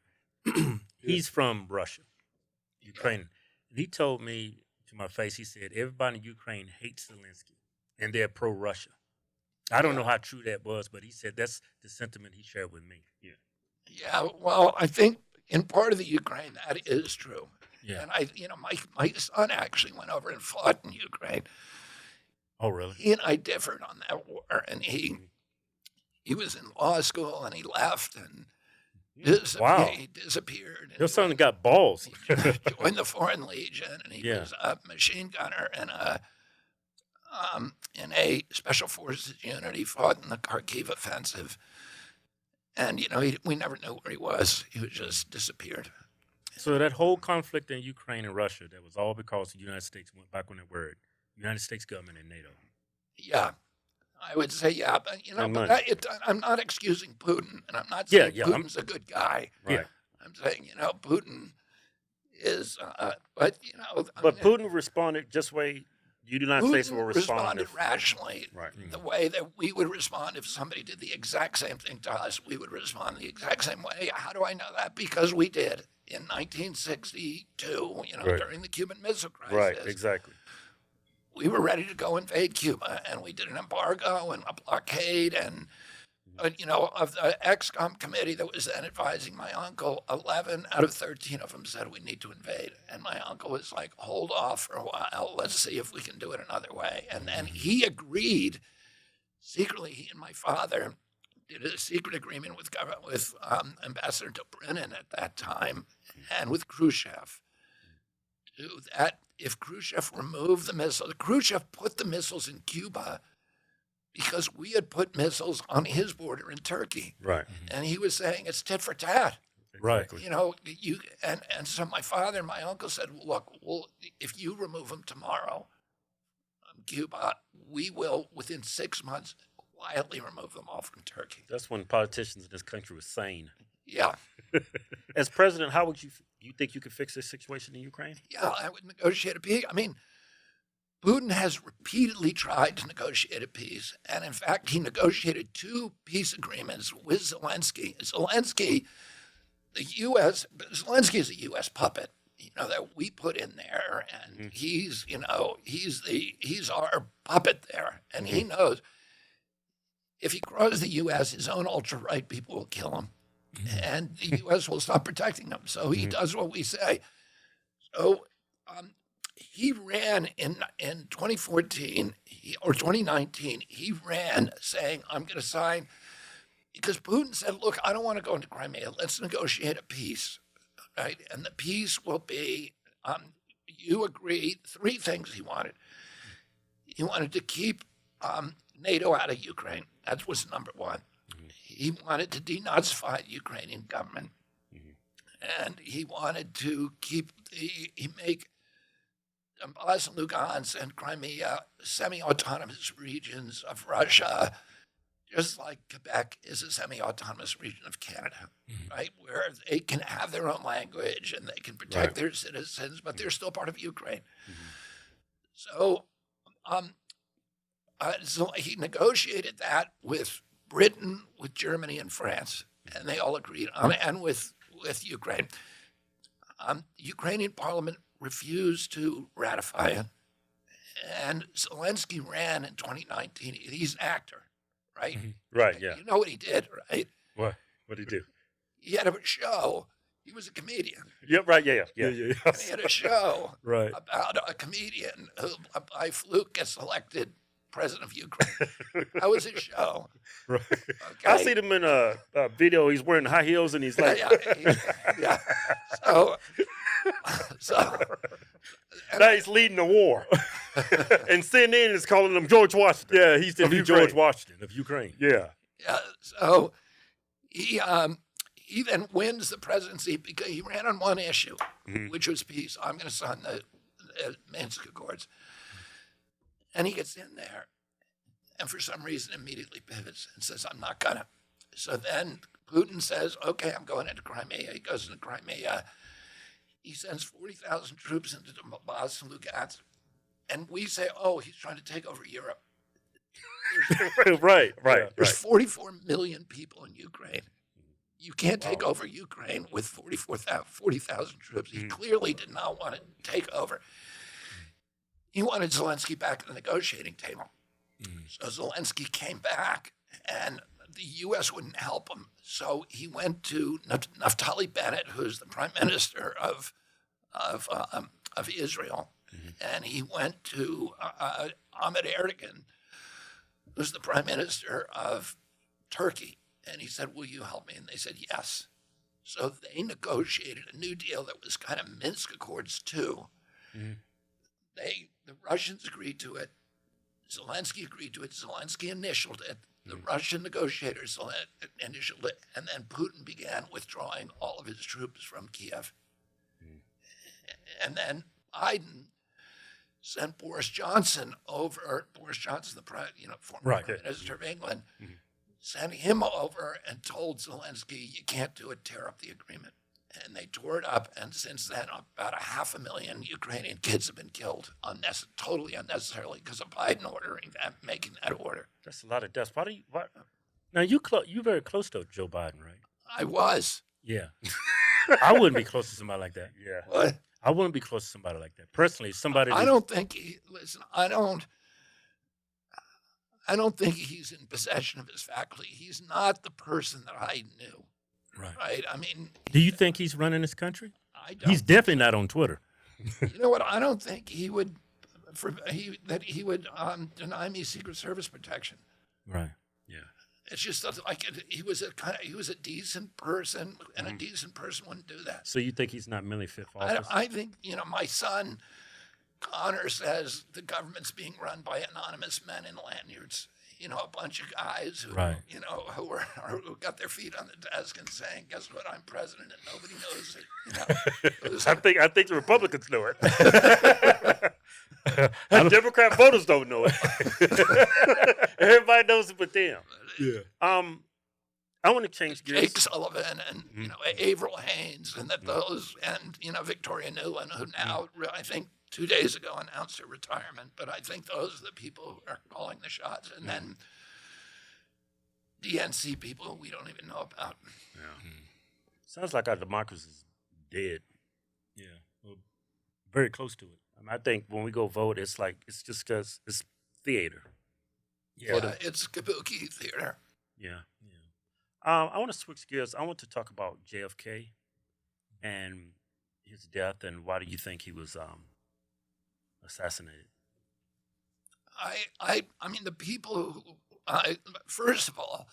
He's from Russia, Ukraine. And he told me to my face, he said, everybody in Ukraine hates Zelensky, and they're pro-Russia. I don't know how true that was, but he said that's the sentiment he shared with me. Yeah, well, I think in part of the Ukraine that is true. Yeah. And my son actually went over and fought in Ukraine. Oh, really? He and I differed on that war, and he was in law school and he left and he disappeared. Your son got balls. Joined the Foreign Legion, and he was a machine gunner in a special forces unit. He fought in the Kharkiv offensive, and we never knew where he was. He was just disappeared. So that whole conflict in Ukraine and Russia, that was all because the United States went back on that word. United States government and NATO. Yeah, I would say but I'm not excusing Putin, and I'm not saying Putin's a good guy. Right. I'm saying Putin is, but But Putin responded just way you do not Putin say so. Responded rationally, right? The way that we would respond if somebody did the exact same thing to us. We would respond the exact same way. How do I know that? Because we did. in 1962, Right. during the Cuban Missile Crisis. Right, exactly. We were ready to go invade Cuba, and we did an embargo and a blockade, and of the ExCom committee that was then advising my uncle, 11 out of 13 of them said we need to invade, and my uncle was like, hold off for a while, let's see if we can do it another way, and then he agreed secretly. He and my father did a secret agreement with Ambassador Dobrynin at that time, and with Khrushchev, that if Khrushchev removed the missile, Khrushchev put the missiles in Cuba because we had put missiles on his border in Turkey. Right. And he was saying it's tit for tat. Right. And so my father and my uncle said, look, if you remove them tomorrow from Cuba, we will, within 6 months, quietly remove them all from Turkey. That's when politicians in this country were sane. Yeah. As president, how would you think you could fix this situation in Ukraine? Yeah, I would negotiate a peace. I mean, Putin has repeatedly tried to negotiate a peace. And in fact, he negotiated 2 peace agreements with Zelensky. Zelensky is a U.S. puppet, that we put in there. And he's our puppet there. And he knows if he crosses the U.S., his own ultra-right people will kill him. And the U.S. will stop protecting him. So he does what we say. So he ran in 2014 or 2019. He ran saying, I'm going to sign, because Putin said, look, I don't want to go into Crimea. Let's negotiate a peace. Right? And the peace will be, you agree, 3 things he wanted. He wanted to keep NATO out of Ukraine. That was number 1. He wanted to denazify the Ukrainian government. And he wanted to make Donbass and Lugansk and Crimea semi-autonomous regions of Russia, just like Quebec is a semi-autonomous region of Canada, right? Where they can have their own language and they can protect their citizens, but they're still part of Ukraine. So he negotiated that with Britain, with Germany, and France, and they all agreed on it, and with Ukraine. The Ukrainian parliament refused to ratify it, and Zelensky ran in 2019. He's an actor, right? Right, yeah. You know what he did, right? What did he do? He had a show. He was a comedian. Yeah, right, yeah. And he had a show Right. about a comedian who, by fluke, gets elected president of Ukraine. That was his show. Right. Okay? I seen him in a video. He's wearing high heels and he's like, yeah. So now he's leading the war. And CNN is calling him George Washington. Yeah, he's the new George Washington of Ukraine. Yeah. So he then wins the presidency because he ran on one issue, which was peace. I'm going to sign the Minsk Accords. And he gets in there, and for some reason immediately pivots and says, I'm not gonna. So then Putin says, okay, I'm going into Crimea. He goes into Crimea. He sends 40,000 troops into Donbass and Lugansk. And we say, oh, he's trying to take over Europe. Right. There's 44 million people in Ukraine. You can't take over Ukraine with 40,000 troops. He clearly did not want to take over. He wanted Zelensky back at the negotiating table. So Zelensky came back, and the U.S. wouldn't help him. So he went to Naftali Bennett, who's the prime minister of Israel, and he went to Ahmed Erdogan, who's the prime minister of Turkey, and he said, will you help me? And they said, yes. So they negotiated a new deal that was kind of Minsk Accords 2. The Russians agreed to it. Zelensky agreed to it. Zelensky initialed it. The Russian negotiators initialed it. And then Putin began withdrawing all of his troops from Kiev. And then Biden sent Boris Johnson over. Boris Johnson, the former prime minister of England, sent him over and told Zelensky, you can't do it, tear up the agreement. And they tore it up, and since then, about 500,000 Ukrainian kids have been killed, totally unnecessarily, because of Biden ordering that, making that order. That's a lot of deaths. Now, you very close to Joe Biden, right? I was. Yeah. I wouldn't be close to somebody like that. Yeah. What? I wouldn't be close to somebody like that. Personally, somebody. I don't think he. Listen, I don't think he's in possession of his faculty. He's not the person that I knew. Right. I mean, Do you think he's running this country? I don't. He's definitely not on Twitter. You know what? I don't think he would. He would deny me Secret Service protection. Right. Yeah. It's just that, like he was a decent person, and a decent person wouldn't do that. So you think he's not mentally fit for office? I think my son Connor says the government's being run by anonymous men in lanyards. A bunch of guys who who got their feet on the desk and saying, "Guess what? I'm president," and nobody knows it. I think the Republicans know it. Democrat voters don't know it. Everybody knows it but them. Yeah. I want to change gears. Jake Sullivan and Avril Haines and those and Victoria Nuland, who now I think 2 days ago announced her retirement. But I think those are the people who are calling the shots, and then DNC people who we don't even know about. Yeah. Sounds like our democracy is dead. Yeah. Well, very close to it. I think when we go vote, it's just because it's theater. Yeah, it's kabuki theater. Yeah. I want to switch gears. I want to talk about JFK and his death, and why do you think he was assassinated? I mean, the people who, first of all,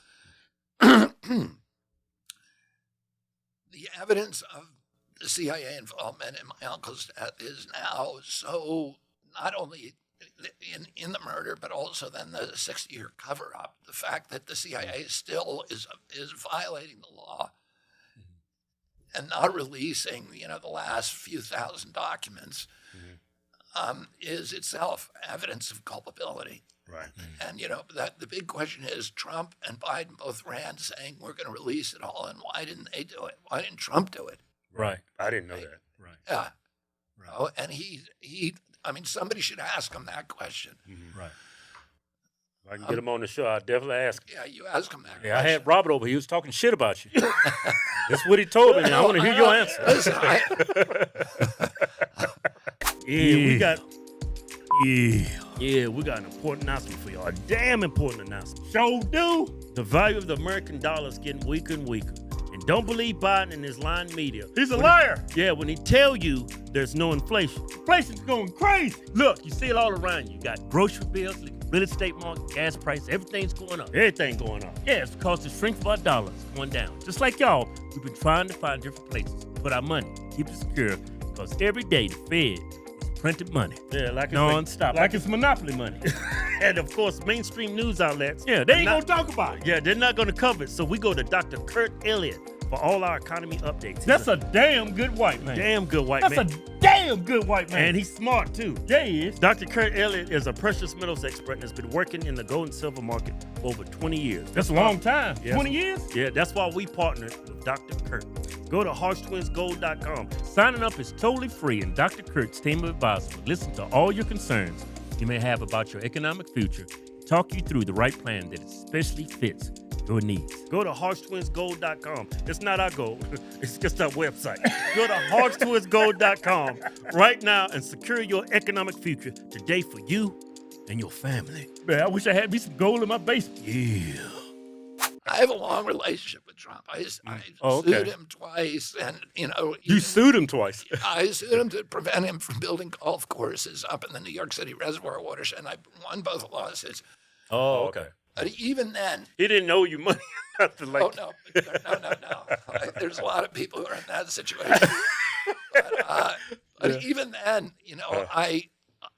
the evidence of the CIA involvement in my uncle's death is now so not only in the murder, but also then the 60-year cover-up. The fact that the CIA still is violating the law and not releasing, the last few thousand documents is itself evidence of culpability. Right. And, that the big question is Trump and Biden both ran saying we're going to release it all. And why didn't they do it? Why didn't Trump do it? Right. I didn't know that. Right. Yeah. Right. Oh, and somebody should ask him that question. Right. If I can get him on the show, I'll definitely ask him. Yeah, you ask him that Yeah, I question. had Robert over. He was talking shit about you. That's what he told me. And I want to hear your answer. Listen, We got an important announcement for y'all. A damn important announcement. Show do. The value of the American dollar is getting weaker and weaker. And don't believe Biden and his lying media. He's a liar. When he tell you there's no inflation. Inflation's going crazy. Look, you see it all around you. You got grocery bills, real estate market, gas prices, everything's going up. Everything going up. Yeah, it's because the strength of our dollar is going down. Just like y'all, we've been trying to find different places to put our money, keep it secure, because every day the Fed is printing money. Yeah, like it's non-stop, like it's monopoly money. And of course, mainstream news outlets. Yeah, they ain't gonna talk about it. Yeah, they're not gonna cover it. So we go to Dr. Kurt Elliott for all our economy updates. That's a damn good white man. Damn good white man. That's a damn good white man. And he's smart too. Yeah, he is. Dr. Kurt Elliott is a precious metals expert and has been working in the gold and silver market for over 20 years. That's a long time. Yes. 20 years? Yeah, that's why we partnered with Dr. Kurt. Go to harshtwinsgold.com. Signing up is totally free, and Dr. Kurt's team of advisors will listen to all your concerns you may have about your economic future, talk you through the right plan that especially fits your needs. Go to harshtwinsgold.com. It's not our gold. It's just our website. Go to harshtwinsgold.com right now and secure your economic future today for you and your family. Man, I wish I had me some gold in my basement. Yeah. I have a long relationship with Trump. I sued him twice, and You sued him twice. I sued him to prevent him from building golf courses up in the New York City reservoir watershed, and I won both lawsuits. Oh, okay. But even then, He didn't owe you money. Nothing like no. There's a lot of people who are in that situation. But even then,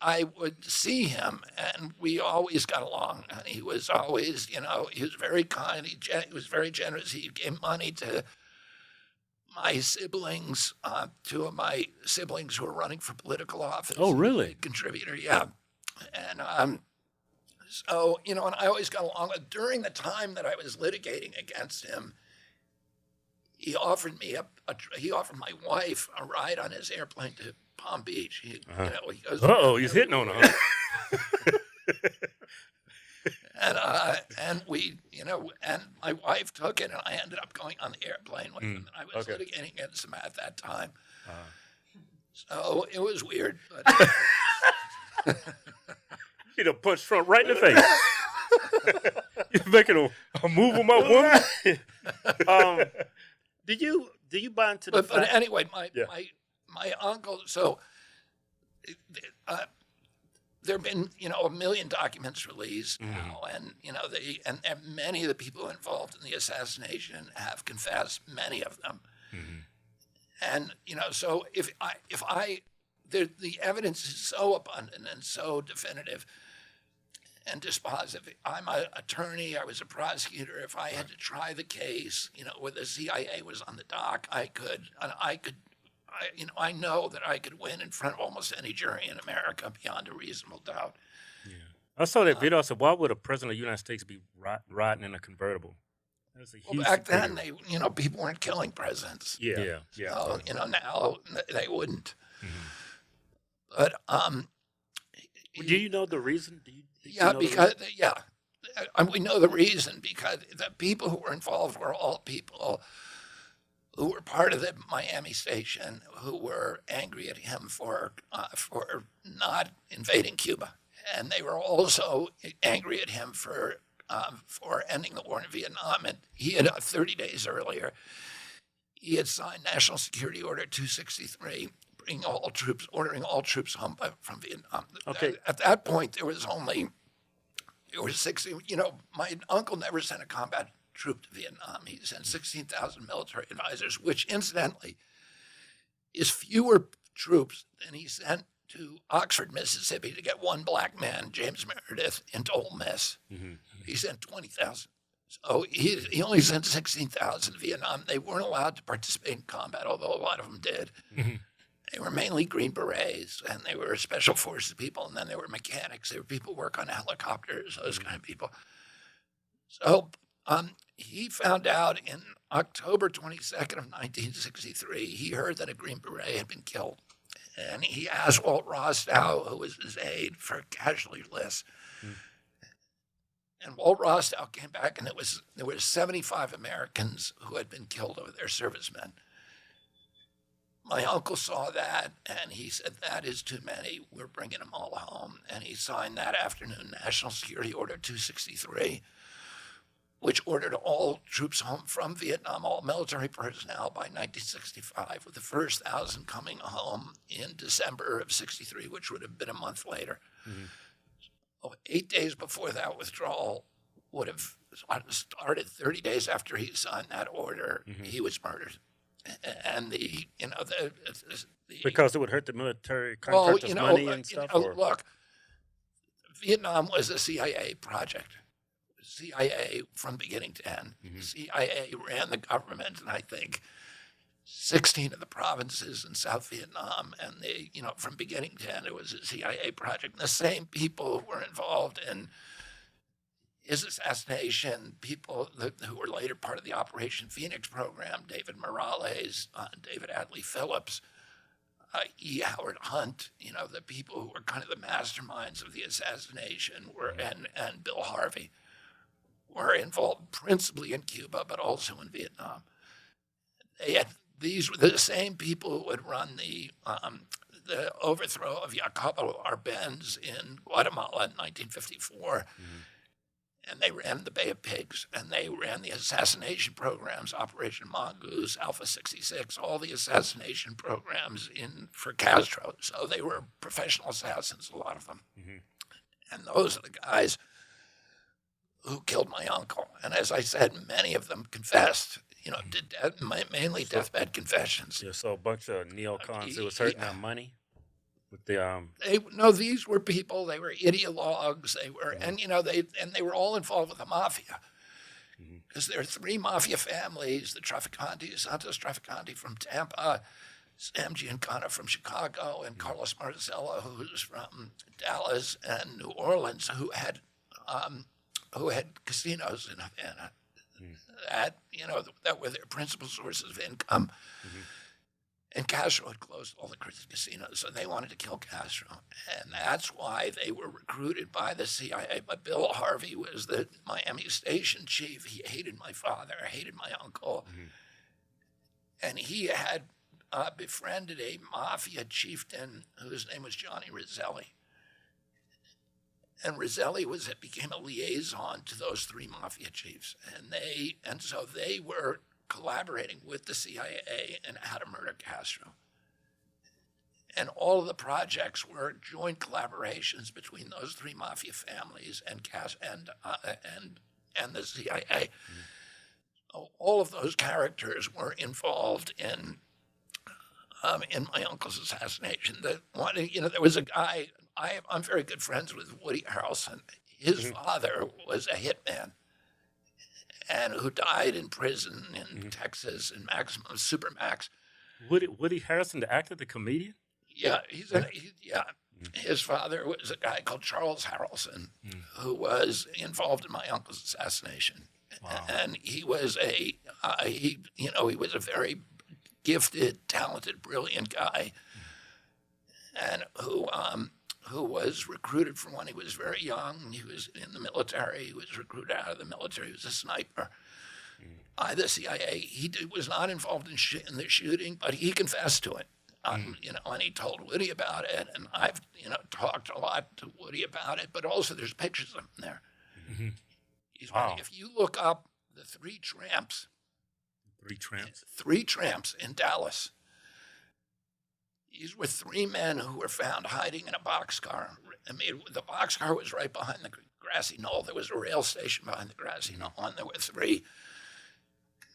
I would see him, and we always got along. And he was always, he was very kind. He was very generous. He gave money to my siblings, two of my siblings who were running for political office. Oh, really? Big contributor, yeah. And so, and I always got along. During the time that I was litigating against him, he offered me he offered my wife a ride on his airplane to Palm Beach. He goes, He's hitting on her. and we, and my wife took it, and I ended up going on the airplane with him, and I was litigating against him at that time. So it was weird, but He'd have punched Trump right in the face. You're making a move on my woman. Do you buy into the but fact? anyway, my uncle. So there have been, a million documents released now, and and many of the people involved in the assassination have confessed. Many of them, and so if the evidence is so abundant and so definitive and dispositive. I'm an attorney. I was a prosecutor. If I had to try the case, where the CIA was on the dock, I could. I know that I could win in front of almost any jury in America beyond a reasonable doubt. Yeah. I saw that video. I said, why would a president of the United States be riding in a convertible? That's a huge back then, people weren't killing presidents. Yeah. So, now they wouldn't. But Do you know the reason? We know the reason because the people who were involved were all people who were part of the Miami station who were angry at him for not invading Cuba, and they were also angry at him for ending the war in Vietnam. And he had 30 days earlier, he had signed National Security Order 263. Ordering all troops home from Vietnam. Okay. At that point, there were 60. My uncle never sent a combat troop to Vietnam. He sent 16,000 military advisors, which incidentally is fewer troops than he sent to Oxford, Mississippi to get one black man, James Meredith, into Ole Miss. He sent 20,000. So he only sent 16,000 to Vietnam. They weren't allowed to participate in combat, although a lot of them did. They were mainly Green Berets, and they were special forces people, and then they were mechanics. They were people who work on helicopters, those kind of people. So he found out in October 22nd of 1963, he heard that a Green Beret had been killed. And he asked Walt Rostow, who was his aide, for a casualty list. And Walt Rostow came back, and there were 75 Americans who had been killed over their servicemen. My uncle saw that, and he said, that is too many. We're bringing them all home. And he signed that afternoon National Security Order 263, which ordered all troops home from Vietnam, all military personnel by 1965, with the first 1,000 coming home in December of 63, which would have been a month later. 8 days before that withdrawal would have started 30 days after he signed that order, he was murdered. And because it would hurt the military contractors' money and stuff. Look, Vietnam was a CIA project. CIA from beginning to end. CIA ran the government, and I think 16 of the provinces in South Vietnam, and from beginning to end, it was a CIA project. And the same people who were involved in his assassination, people who were later part of the Operation Phoenix program, David Morales, David Adley Phillips, E. Howard Hunt, the people who were kind of the masterminds of the assassination and Bill Harvey were involved principally in Cuba, but also in Vietnam. These were the same people who had run the overthrow of Jacobo Arbenz in Guatemala in 1954. And they ran the Bay of Pigs, and they ran the assassination programs, Operation Mongoose, Alpha 66, all the assassination programs for Castro. So they were professional assassins, a lot of them. And those are the guys who killed my uncle. And as I said, many of them confessed, did mainly deathbed confessions. Yeah, so a bunch of neocons who was hurting our money. These were people. They were ideologues. They were, and they were all involved with the mafia, because there are three mafia families: the Trafficanti, Santos Trafficanti from Tampa, Sam Giancana from Chicago, and Carlos Marcelo, who's from Dallas and New Orleans, who had casinos in Havana. That were their principal sources of income. And Castro had closed all the casinos, so they wanted to kill Castro. And that's why they were recruited by the CIA. But Bill Harvey was the Miami station chief. He hated my father, hated my uncle. And he had befriended a mafia chieftain whose name was Johnny Roselli. And Roselli became a liaison to those three mafia chiefs. And so they were collaborating with the CIA and how to murder Castro. And all of the projects were joint collaborations between those three mafia families and the CIA. All of those characters were involved in my uncle's assassination. There was a guy. I'm very good friends with Woody Harrelson. His father was a hitman, and who died in prison in Texas in maximum supermax. Woody Harrelson, the actor, the comedian? Yeah, his father was a guy called Charles Harrelson, who was involved in my uncle's assassination. Wow. And he was he was a very gifted, talented, brilliant guy, and who was recruited from when he was very young. He was in the military. He was recruited out of the military. He was a sniper by the CIA. He was not involved in the shooting, but he confessed to it. And he told Woody about it. And I've, talked a lot to Woody about it. But also, there's pictures of him there. Wow. If you look up the Three Tramps in Dallas. These were three men who were found hiding in a boxcar. I mean, the boxcar was right behind the grassy knoll. There was a rail station behind the grassy knoll, and there were three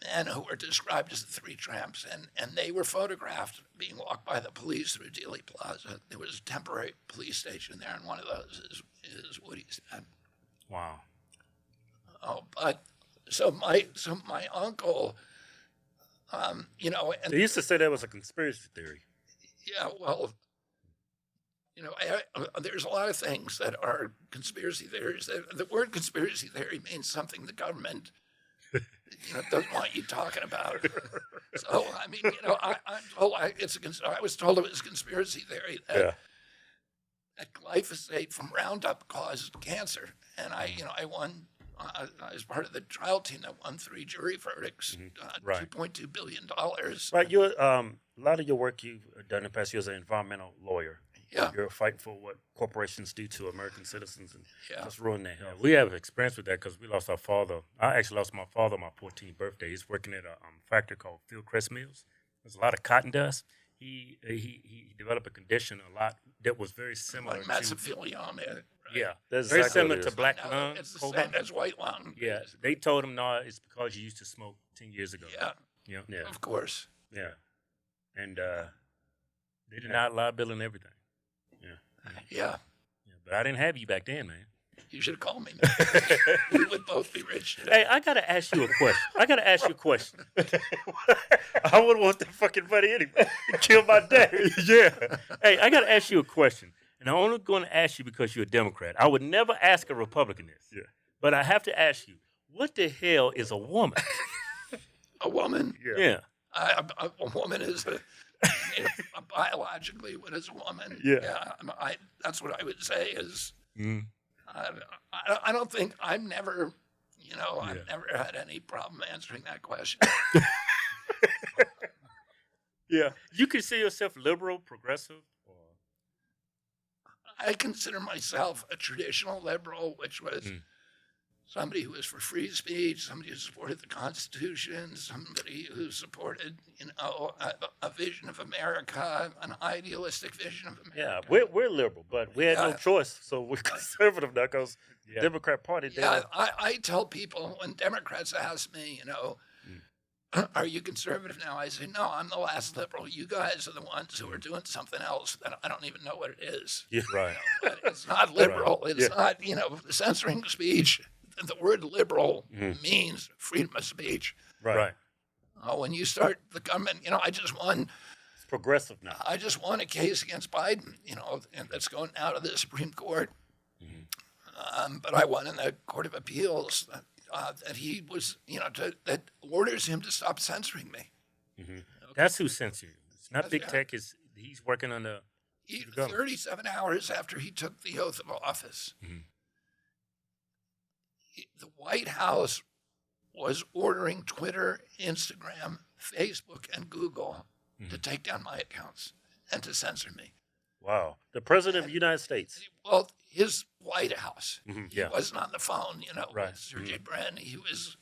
men who were described as the Three Tramps, and they were photographed being walked by the police through Dealey Plaza. There was a temporary police station there, and one of those is Woody's dad. Wow. Oh, but so my uncle, and They used to say that was a conspiracy theory. Yeah, well, there's a lot of things that are conspiracy theories. The word conspiracy theory means something the government doesn't want you talking about. So, I mean, I was told it was a conspiracy theory that glyphosate from Roundup caused cancer. And I won, I was part of the trial team that won 3 jury verdicts, $2.2 billion. Right, you're, a lot of your work you've done in the past, you're an environmental lawyer. Yeah. You're fighting for what corporations do to American citizens and just ruin their health. We have experience with that because we lost our father. I actually lost my father on my 14th birthday. He's working at a factory called Fieldcrest Mills. There's a lot of cotton dust. He developed a condition a lot that was very similar like mesothelioma. Right? Yeah, that's very exactly similar to black lung. It's the same as white lung. Yeah, they told him, no, it's because you used to smoke 10 years ago. Yeah, of course. Yeah, and they denied liability and everything. Yeah. But I didn't have you back then, man. You should have called me, man. We would both be rich today. Hey, I got to ask you a question. I would want that fucking money anyway. Kill my dad. Yeah. Hey, I got to ask you a question. And I'm only going to ask you because you're a Democrat. I would never ask a Republican this. Yeah. But I have to ask you, what the hell is a woman? A woman? Yeah. A woman is biologically, what is a woman? Yeah. That's what I would say is, I don't think, I've never had any problem answering that question. Yeah. You consider yourself liberal, progressive? Or? I consider myself a traditional liberal, which was somebody who was for free speech, somebody who supported the Constitution, somebody who supported, a vision of America, an idealistic vision of America. Yeah, we're liberal, but we had no choice, so we're conservative now because the Democrat Party. I tell people when Democrats ask me, are you conservative now? I say, no, I'm the last liberal. You guys are the ones who are doing something else that I don't even know what it is. Yeah, right. But it's not liberal. Right. It's not, censoring speech. The word liberal means freedom of speech. Right. When you start the government, I just won. It's progressive now. I just won a case against Biden, and that's going out of the Supreme Court. But I won in the Court of Appeals that he was, that orders him to stop censoring me. That's who censored you. not big tech. He's working on the 37 hours after he took the oath of office, the White House was ordering Twitter, Instagram, Facebook, and Google to take down my accounts and to censor me. Wow. The president of the United States. Well, his White House. He Yeah. wasn't on the phone, Right. with Sergey Brin. He was,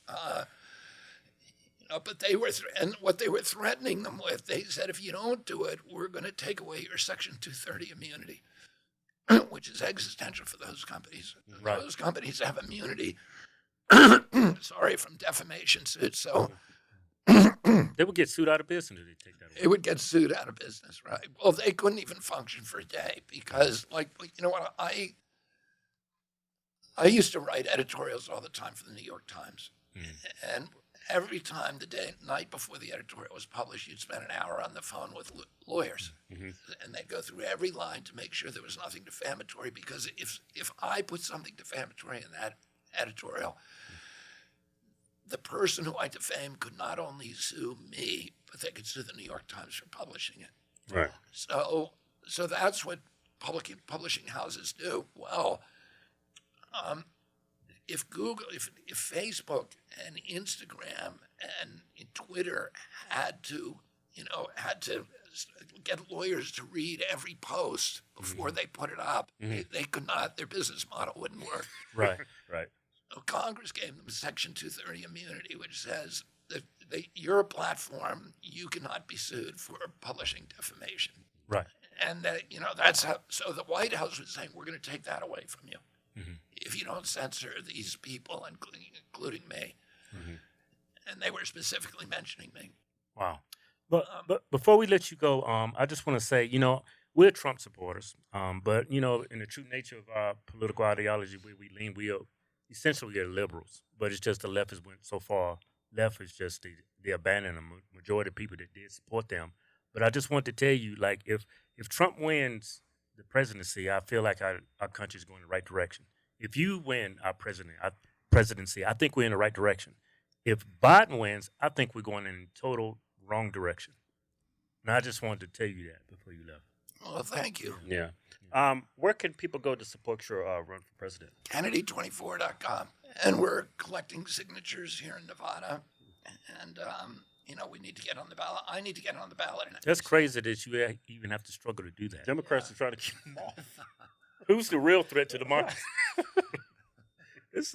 but they were, and what they were threatening them with, they said, if you don't do it, we're going to take away your Section 230 immunity, which is existential for those companies. Right. Those companies have immunity, from defamation suits. So They would get sued out of business if they take that away. they would get sued out of business, right? Well, they couldn't even function for a day because, I used to write editorials all the time for the New York Times. And every time the night before the editorial was published, you'd spend an hour on the phone with lawyers. And they'd go through every line to make sure there was nothing defamatory, because if I put something defamatory in that editorial, the person who I defamed could not only sue me, but they could sue the New York Times for publishing it. Right. So that's what publishing houses do. Well, if Google, if Facebook and Instagram and Twitter had to get lawyers to read every post before they put it up, they could not. Their business model wouldn't work. Right. So Congress gave them Section 230 immunity, which says that you're a platform, you cannot be sued for publishing defamation. Right. And that's how. So the White House was saying, we're going to take that away from you if you don't censor these people, including me. And they were specifically mentioning me. Wow. But before we let you go, I just want to say, we're Trump supporters, but in the true nature of our political ideology, where we lean, we are essentially liberals. But it's just the left has went so far. Left is just they abandon the majority of people that did support them. But I just want to tell you, like, if Trump wins the presidency, I feel like our country is going in the right direction. If you win our presidency, I think we're in the right direction. If Biden wins, I think we're going in total wrong direction. And I just wanted to tell you that before you left. Well, thank you. Yeah. Where can people go to support your run for president? Kennedy24.com. And we're collecting signatures here in Nevada. And, we need to get on the ballot. I need to get on the ballot. That's crazy that you even have to struggle to do that. Democrats are trying to keep them off. Who's the real threat to democracy? It's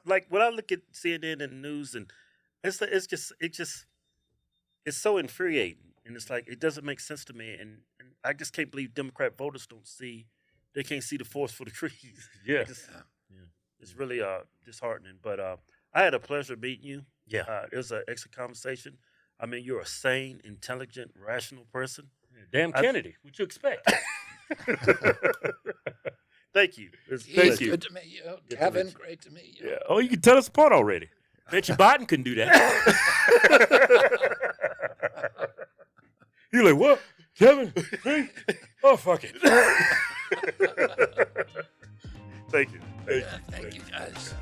like when I look at CNN and news, and it's so infuriating, and it's like it doesn't make sense to me, and I just can't believe Democrat voters can't see the forest for the trees. Yeah. It's really disheartening. But I had a pleasure meeting you. Yeah. It was an excellent conversation. I mean, you're a sane, intelligent, rational person. Damn Kennedy. What you expect? Thank you. Thank you. Good to meet you. Kevin, great to meet you. Yeah. Oh, you can tell us apart already. Bet you Biden couldn't do that. You're like, what? Kevin? Me? Oh, fuck it. Thank you. Thank you, guys.